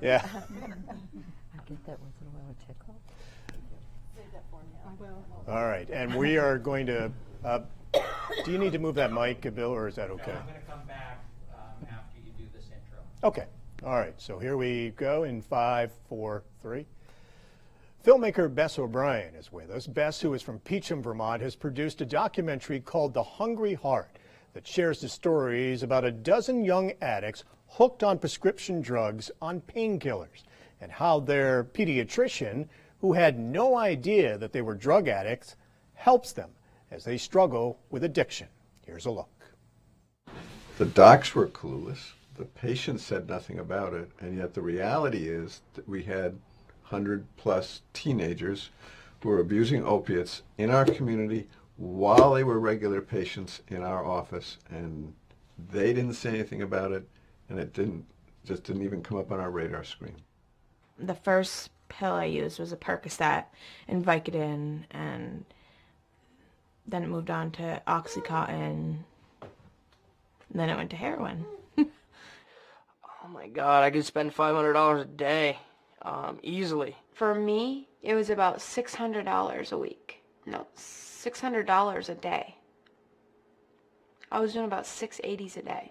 I get that once in a while, a tickle. All right, and we are going to, do you need to move that mic, Bill, or is that okay? No, I'm going to come back after you do this intro. Okay, all right, so here we go in 5, 4, 3. Filmmaker Bess O'Brien is with us. Bess, who is from Peacham, Vermont, has produced a documentary called The Hungry Heart that shares the stories about a dozen young addicts hooked on prescription drugs on painkillers and how their pediatrician, who had no idea that they were drug addicts, helps them as they struggle with addiction. Here's a look. The docs were clueless. The patients said nothing about it, and yet the reality is that we had 100+ teenagers who were abusing opiates in our community while they were regular patients in our office, and they didn't say anything about it, and it just didn't even come up on our radar screen. The first pill I used was a Percocet and Vicodin, and then it moved on to Oxycontin, and then it went to heroin. Oh my God, I could spend $500 a day, easily. For me, it was about $600 a week. No, $600 a day. I was doing about 680s a day.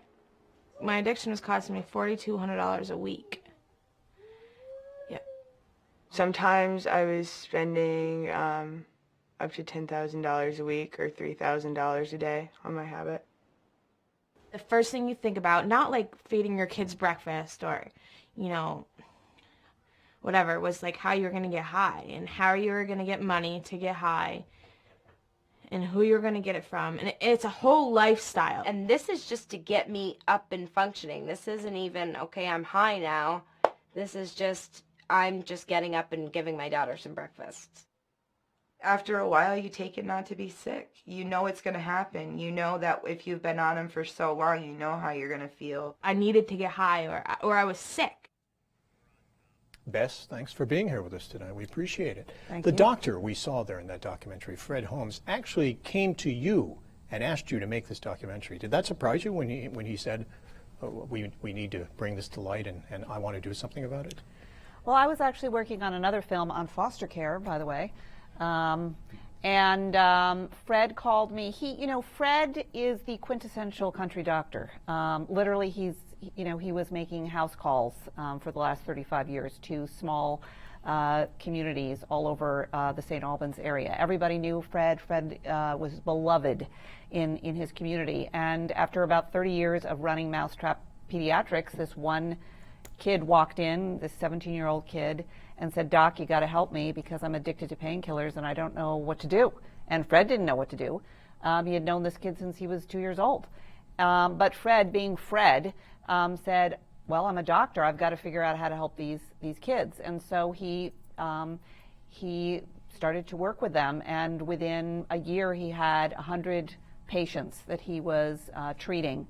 My addiction was costing me $4,200 a week. Yep. Sometimes I was spending up to $10,000 a week or $3,000 a day on my habit. The first thing you think about, not like feeding your kids breakfast or, you know, whatever, was like how you're going to get high and how you're going to get money to get high and who you're going to get it from. And it's a whole lifestyle. And this is just to get me up and functioning. This isn't even, okay, I'm high now. This is just, I'm just getting up and giving my daughter some breakfast. After a while, you take it not to be sick. You know it's going to happen. You know that if you've been on them for so long, you know how you're going to feel. I needed to get high or I was sick. Bess, thanks for being here with us tonight. We appreciate it. Thank the you. doctor we saw there in that documentary, Fred Holmes, actually came to you and asked you to make this documentary. Did that surprise you when he said, oh, we need to bring this to light and I want to do something about it? Well, I was actually working on another film on foster care, by the way. Fred called me. Fred is the quintessential country doctor. Literally, he was making house calls for the last 35 years to small communities all over the St. Albans area. Everybody knew Fred. Fred was beloved in his community. And after about 30 years of running Mousetrap Pediatrics, this one kid walked in, this 17-year-old kid, and said, "Doc, you got to help me because I'm addicted to painkillers and I don't know what to do." And Fred didn't know what to do. He had known this kid since he was 2 years old. But Fred, being Fred, said, "Well, I'm a doctor. I've got to figure out how to help these kids." And so he started to work with them. And within a year, he had 100 patients that he was treating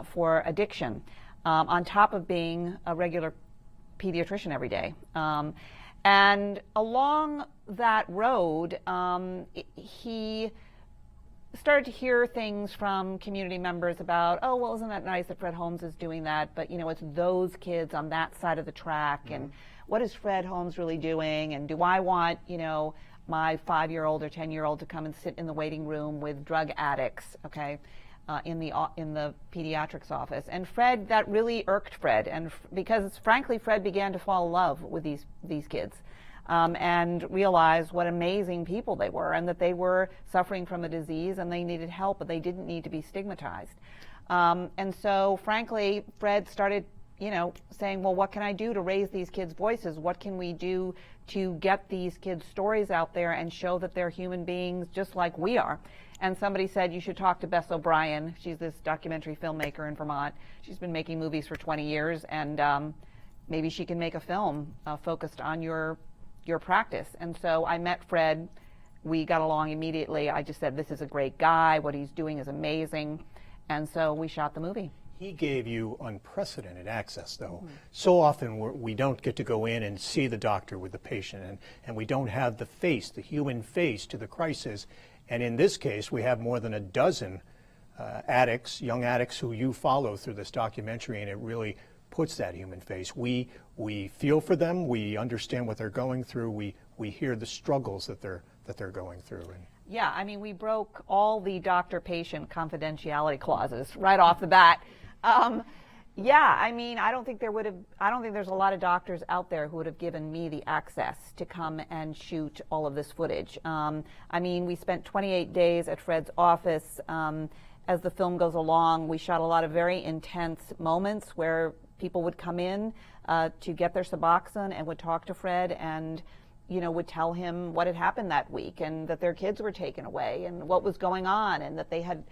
for addiction, on top of being a regular pediatrician every day. And along that road, he started to hear things from community members about, oh, well, isn't that nice that Fred Holmes is doing that? But, it's those kids on that side of the track. And what is Fred Holmes really doing? And do I want, my 5-year-old or 10-year-old to come and sit in the waiting room with drug addicts? Okay. in the pediatrics office. And Fred, that really irked Fred, and because frankly, Fred began to fall in love with these kids. And realized what amazing people they were, and that they were suffering from a disease and they needed help, but they didn't need to be stigmatized. And so, frankly, Fred started, saying, well, what can I do to raise these kids' voices? What can we do to get these kids' stories out there and show that they're human beings just like we are? And somebody said, you should talk to Bess O'Brien. She's this documentary filmmaker in Vermont. She's been making movies for 20 years, and maybe she can make a film focused on your practice. And so I met Fred. We got along immediately. I just said, this is a great guy. What he's doing is amazing. And so we shot the movie. He gave you unprecedented access, though. So often we don't get to go in and see the doctor with the patient, and we don't have the face, the human face to the crisis. And in this case, we have more than a dozen addicts, young addicts, who you follow through this documentary, and it really puts that human face. We feel for them. We understand what they're going through. We hear the struggles that they're going through. Yeah, I mean, we broke all the doctor-patient confidentiality clauses right off the bat. Yeah, I mean, I don't think there's a lot of doctors out there who would have given me the access to come and shoot all of this footage. I mean, we spent 28 days at Fred's office. As the film goes along, we shot a lot of very intense moments where people would come in to get their Suboxone and would talk to Fred and, would tell him what had happened that week and that their kids were taken away and what was going on and that they had,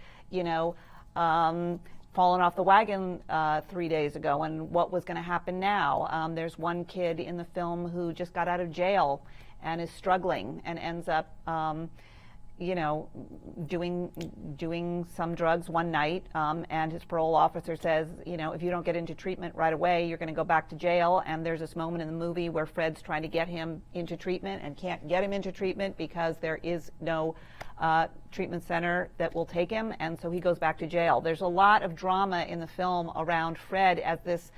fallen off the wagon 3 days ago and what was going to happen now. There's one kid in the film who just got out of jail and is struggling and ends up doing some drugs one night, and his parole officer says, if you don't get into treatment right away, you're going to go back to jail. And there's this moment in the movie where Fred's trying to get him into treatment and can't get him into treatment because there is no treatment center that will take him, and so he goes back to jail. There's a lot of drama in the film around Fred as this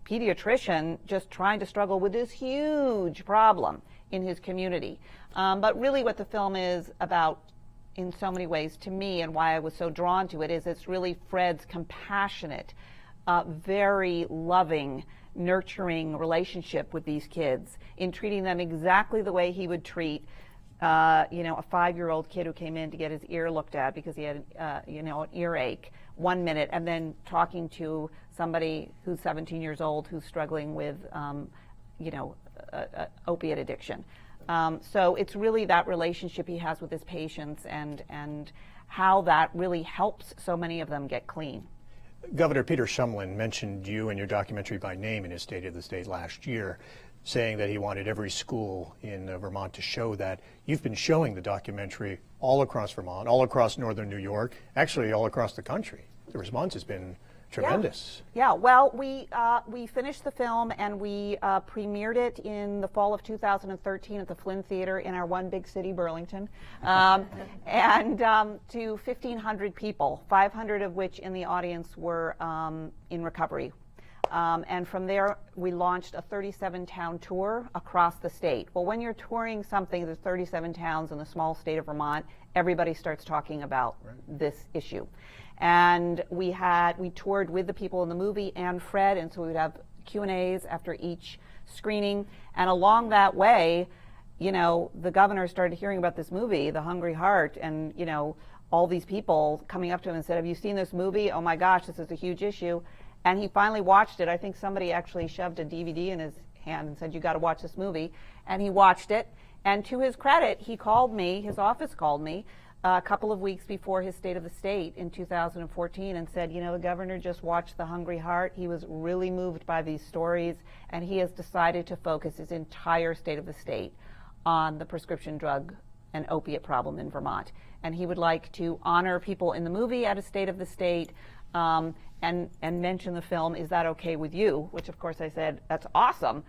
pediatrician just trying to struggle with this huge problem in his community. But really what the film is about in so many ways to me, and why I was so drawn to it, is it's really Fred's compassionate, very loving, nurturing relationship with these kids in treating them exactly the way he would treat a 5-year-old kid who came in to get his ear looked at because he had an earache 1 minute, and then talking to somebody who's 17 years old who's struggling with opiate addiction. So it's really that relationship he has with his patients and how that really helps so many of them get clean. Governor Peter Shumlin mentioned you in your documentary by name in his State of the State last year, saying that he wanted every school in Vermont to show that. You've been showing the documentary all across Vermont, all across northern New York, actually all across the country. The response has been tremendous. Yeah. Well, we finished the film and we premiered it in the fall of 2013 at the Flynn Theater in our one big city, Burlington, and to 1,500 people, 500 of which in the audience were in recovery. And from there, we launched a 37-town tour across the state. Well, when you're touring something, there's 37 towns in the small state of Vermont, everybody starts talking about this issue. And we toured with the people in the movie and Fred, and so we would have Q&As after each screening. And along that way, the governor started hearing about this movie, The Hungry Heart, and, all these people coming up to him and said, have you seen this movie? Oh my gosh, this is a huge issue. And he finally watched it. I think somebody actually shoved a DVD in his hand and said, you got to watch this movie. And he watched it. And to his credit, he called me, his office called me, a couple of weeks before his State of the State in 2014 and said, the governor just watched The Hungry Heart. He was really moved by these stories, and he has decided to focus his entire State of the State on the prescription drug and opiate problem in Vermont. And he would like to honor people in the movie at a State of the State, and mention the film, Is That Okay With You? Which of course I said, that's awesome.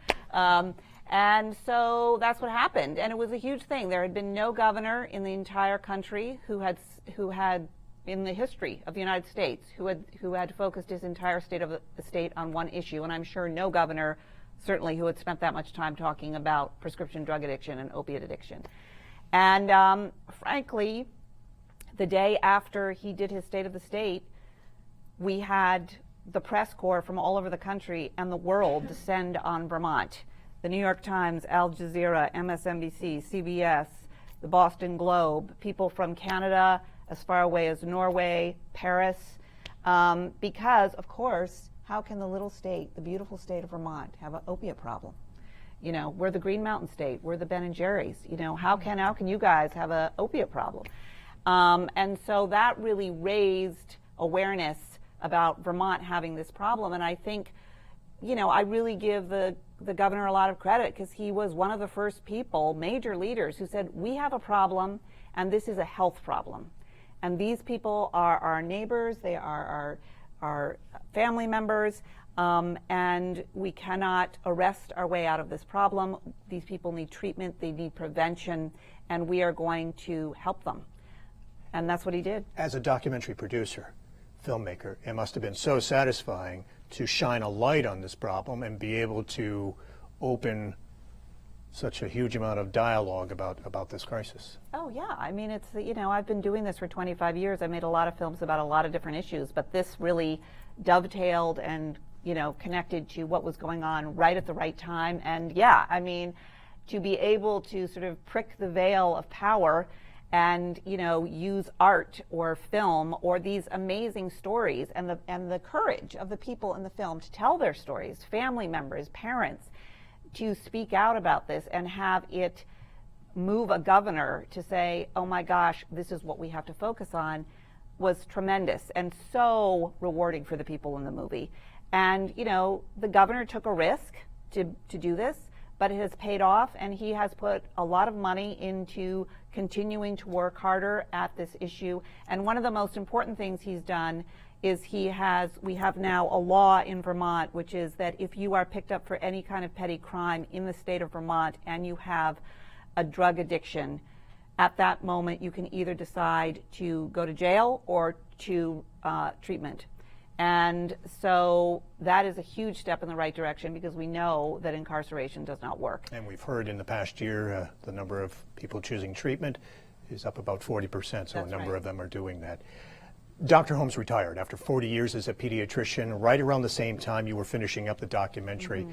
And so that's what happened, and it was a huge thing. There had been no governor in the entire country who had in the history of the United States who had focused his entire State of the State on one issue, and I'm sure no governor certainly who had spent that much time talking about prescription drug addiction and opiate addiction. And frankly, The day after he did his State of the State, we had the press corps from all over the country and the world descend on Vermont. The New York Times, Al Jazeera, MSNBC, CBS, the Boston Globe, people from Canada, as far away as Norway, Paris, because, of course, how can the little state, the beautiful state of Vermont, have an opiate problem? You know, we're the Green Mountain State, we're the Ben and Jerry's. You know, how can you guys have an opiate problem? And so that really raised awareness about Vermont having this problem. And I think, you know, I really give the governor a lot of credit, because he was one of the first people, major leaders, who said, we have a problem and this is a health problem. And these people are our neighbors, they are our family members, and we cannot arrest our way out of this problem. These people need treatment, they need prevention, and we are going to help them. And that's what he did. As a documentary producer, filmmaker, it must have been so satisfying to shine a light on this problem and be able to open such a huge amount of dialogue about this crisis. Oh yeah, I mean, it's, you know, I've been doing this for 25 years. I made a lot of films about a lot of different issues, but this really dovetailed and, you know, connected to what was going on right at the right time. And yeah, I mean, to be able to sort of prick the veil of power and, you know, use art or film or these amazing stories and the courage of the people in the film to tell their stories, family members, parents, to speak out about this and have it move a governor to say, oh my gosh, this is what we have to focus on, was tremendous and so rewarding for the people in the movie. And, you know, the governor took a risk to do this, but it has paid off, and he has put a lot of money into continuing to work harder at this issue. And one of the most important things he's done is we have now a law in Vermont, which is that if you are picked up for any kind of petty crime in the state of Vermont and you have a drug addiction, at that moment you can either decide to go to jail or to treatment. And so that is a huge step in the right direction, because we know that incarceration does not work. And we've heard in the past year the number of people choosing treatment is up about 40%, so a number of them are doing that. Dr. Holmes retired after 40 years as a pediatrician, right around the same time you were finishing up the documentary.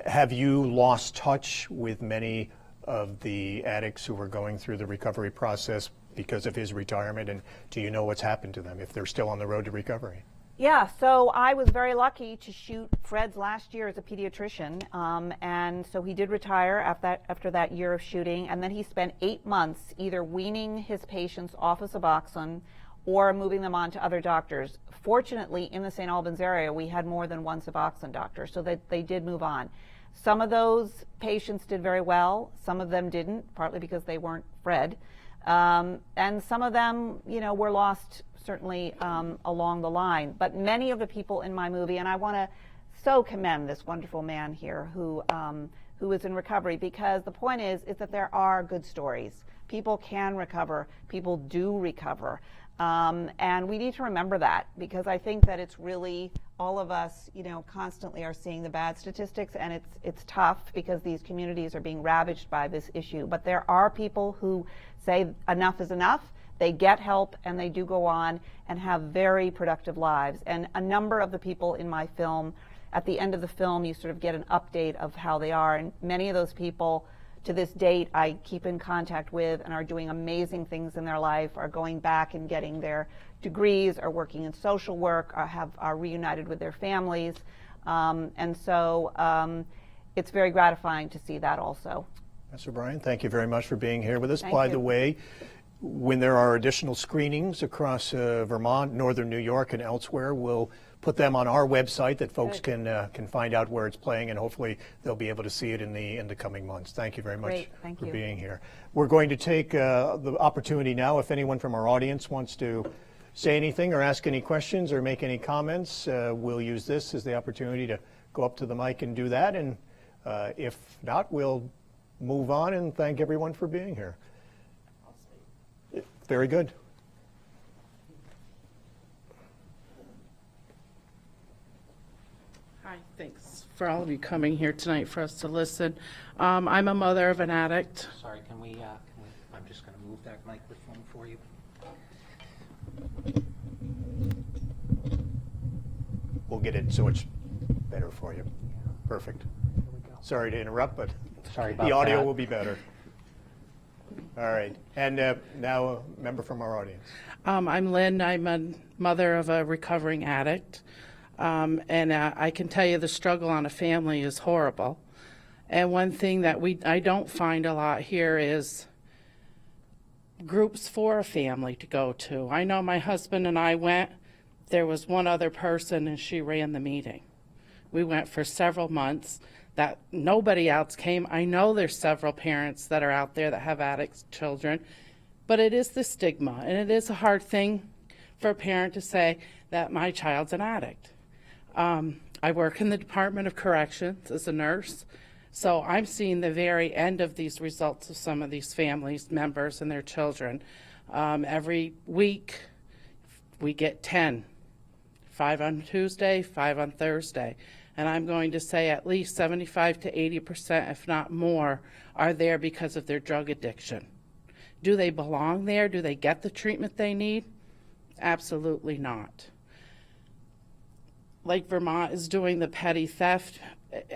Have you lost touch with many of the addicts who were going through the recovery process because of his retirement, and do you know what's happened to them, if they're still on the road to recovery? Yeah, so I was very lucky to shoot Fred's last year as a pediatrician, and so he did retire after that year of shooting, and then he spent 8 months either weaning his patients off of Suboxone or moving them on to other doctors. Fortunately, in the St. Albans area, we had more than one Suboxone doctor, so that they did move on. Some of those patients did very well, some of them didn't, partly because they weren't Fred, and some of them, you know, were lost certainly along the line. But many of the people in my movie, and I want to so commend this wonderful man here who is in recovery, because the point is that there are good stories. People can recover, people do recover. And we need to remember that, because I think that it's really, all of us, you know, constantly are seeing the bad statistics, and it's tough because these communities are being ravaged by this issue. But there are people who say enough is enough, they get help, and they do go on and have very productive lives. And a number of the people in my film, at the end of the film, you sort of get an update of how they are, and many of those people, to this date, I keep in contact with and are doing amazing things in their life, are going back and getting their degrees, are working in social work, are reunited with their families. And so it's very gratifying to see that also. Mr. Bryan, thank you very much for being here with us. Thank By you. the way, when there are additional screenings across Vermont, northern New York, and elsewhere, we'll put them on our website that folks can find out where it's playing, and hopefully they'll be able to see it in the coming months. Thank you very much for being here. We're going to take the opportunity now, if anyone from our audience wants to say anything or ask any questions or make any comments, we'll use this as the opportunity to go up to the mic and do that, and if not, we'll move on and thank everyone for being here. Very good. Hi, thanks for all of you coming here tonight for us to listen. I'm a mother of an addict. Sorry, can we I'm just going to move that microphone for you. we'll get it so it's better for you. Perfect. Sorry to interrupt, but Sorry the about audio that. will be better. All right. And now a member from our audience. I'm Lynn. I'm a mother of a recovering addict. And I can tell you the struggle on a family is horrible. And one thing that I don't find a lot here is groups for a family to go to. I know my husband and I went. There was one other person, and she ran the meeting. We went for several months. That nobody else came. I know there's several parents that are out there that have addicts children, but it is the stigma, and it is a hard thing for a parent to say that my child's an addict. I work in the Department of Corrections as a nurse, so I'm seeing the very end of these results of some of these families, members, and their children. Every week we get 10, 5 on Tuesday, 5 on Thursday. And I'm going to say at least 75 to 80%, if not more, are there because of their drug addiction. Do they belong there? Do they get the treatment they need? Absolutely not. Like Vermont is doing the petty theft,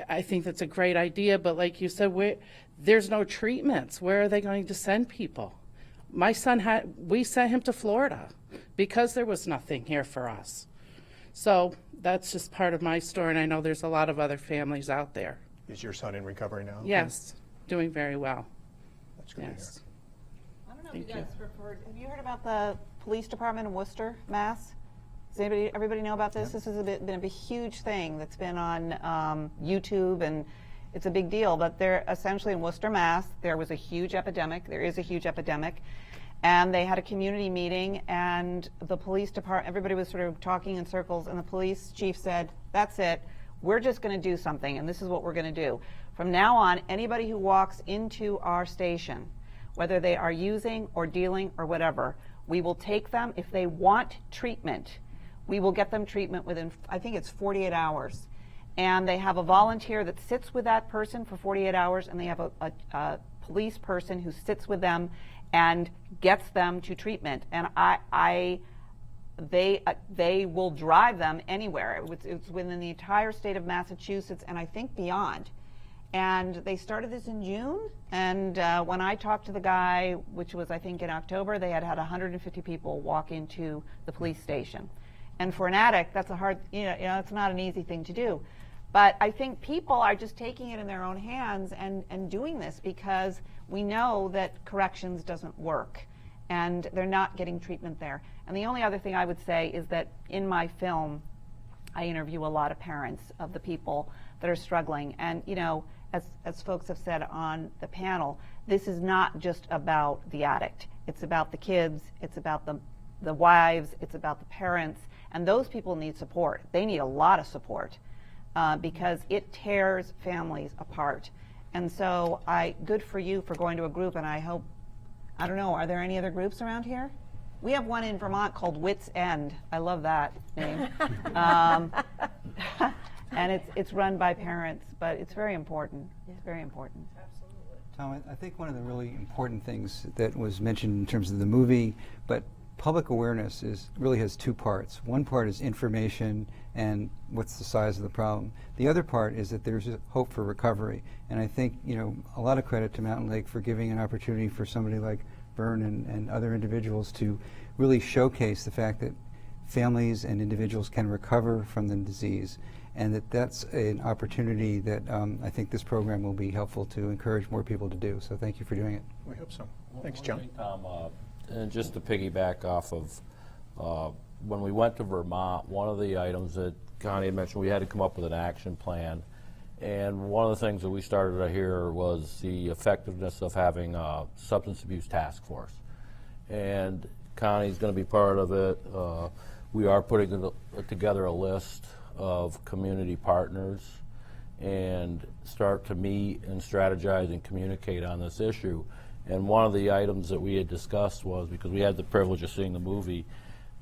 I think that's a great idea, but like you said, there's no treatments. Where are they going to send people? My son we sent him to Florida because there was nothing here for us. So that's just part of my story, and I know there's a lot of other families out there. Is your son in recovery now? Yes, doing very well. That's good yes. to hear. I don't know if you guys have you heard about the police department in Worcester, Mass? Does everybody know about this? Yeah. This has been a huge thing that's been on YouTube, and it's a big deal. But they're essentially in Worcester, Mass. There was a huge epidemic. There is a huge epidemic. And they had a community meeting, and the police department, everybody was sort of talking in circles, and the police chief said, that's it, we're just going to do something, and this is what we're going to do. From now on, anybody who walks into our station, whether they are using or dealing or whatever, we will take them. If they want treatment, we will get them treatment within, I think it's 48 hours. And they have a volunteer that sits with that person for 48 hours, and they have a police person who sits with them and gets them to treatment. And they will drive them anywhere. It's within the entire state of Massachusetts, and I think beyond. And they started this in June, and when I talked to the guy, which was I think in October, they had 150 people walk into the police station. And for an addict, that's a hard, it's not an easy thing to do. But I think people are just taking it in their own hands and doing this because we know that corrections doesn't work and they're not getting treatment there. And the only other thing I would say is that in my film, I interview a lot of parents of the people that are struggling. And, as folks have said on the panel, this is not just about the addict. It's about the kids, it's about the wives, it's about the parents, and those people need support. They need a lot of support. Because it tears families apart. And so good for you for going to a group, and I hope, I don't know, are there any other groups around here? We have one in Vermont called Wits End. I love that name. And it's run by parents, but it's very important. It's very important. Thom, I think one of the really important things that was mentioned in terms of the movie, but public awareness really has two parts. One part is information and what's the size of the problem. The other part is that there's hope for recovery. And I think, a lot of credit to Mountain Lake for giving an opportunity for somebody like Vern and other individuals to really showcase the fact that families and individuals can recover from the disease, and that's an opportunity that I think this program will be helpful to encourage more people to do. So thank you for doing it. We hope so. Thanks, John. Thom, and just to piggyback off of when we went to Vermont, one of the items that Connie had mentioned, we had to come up with an action plan. And one of the things that we started to hear was the effectiveness of having a substance abuse task force. And Connie's going to be part of it. We are putting together a list of community partners and start to meet and strategize and communicate on this issue. And one of the items that we had discussed was, because we had the privilege of seeing the movie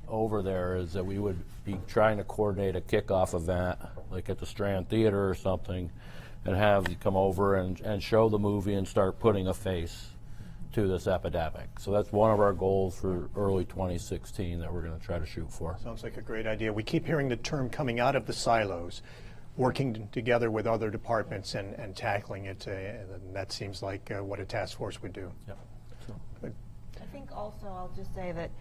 over there, is that we would be trying to coordinate a kickoff event, like at the Strand Theater or something, and have you come over and show the movie and start putting a face to this epidemic. So that's one of our goals for early 2016 that we're going to try to shoot for. Sounds like a great idea. We keep hearing the term coming out of the silos, working together with other departments and tackling it, and that seems like what a task force would do. Yep. Good. I think also I'll just say that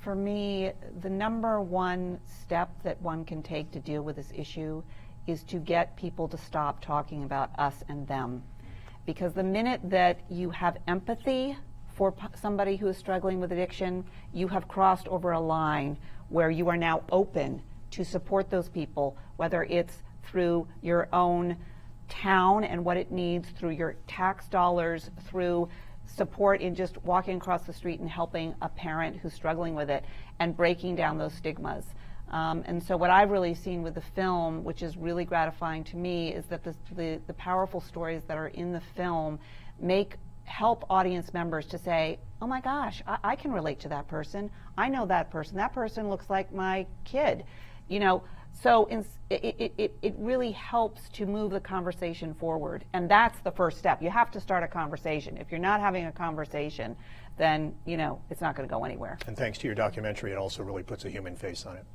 for me, the number one step that one can take to deal with this issue is to get people to stop talking about us and them. Because the minute that you have empathy for somebody who is struggling with addiction, you have crossed over a line where you are now open to support those people, whether it's through your own town and what it needs, through your tax dollars, through support in just walking across the street and helping a parent who's struggling with it and breaking down those stigmas. And so what I've really seen with the film, which is really gratifying to me, is that the powerful stories that are in the film help audience members to say, oh my gosh, I can relate to that person. I know that person looks like my kid. So it really helps to move the conversation forward. And that's the first step. You have to start a conversation. If you're not having a conversation, then, it's not going to go anywhere. And thanks to your documentary, it also really puts a human face on it.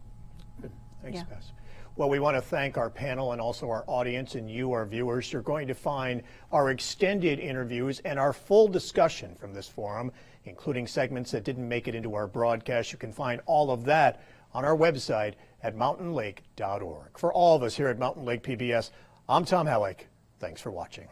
Good. Thanks, Yeah. Bess. Well, we want to thank our panel and also our audience and you, our viewers. You're going to find our extended interviews and our full discussion from this forum, including segments that didn't make it into our broadcast. You can find all of that on our website at mountainlake.org. For all of us here at Mountain Lake PBS, I'm Thom Hallock. Thanks for watching.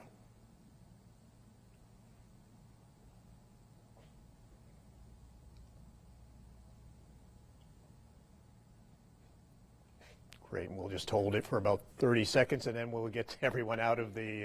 Great, and we'll just hold it for about 30 seconds and then we'll get everyone out of the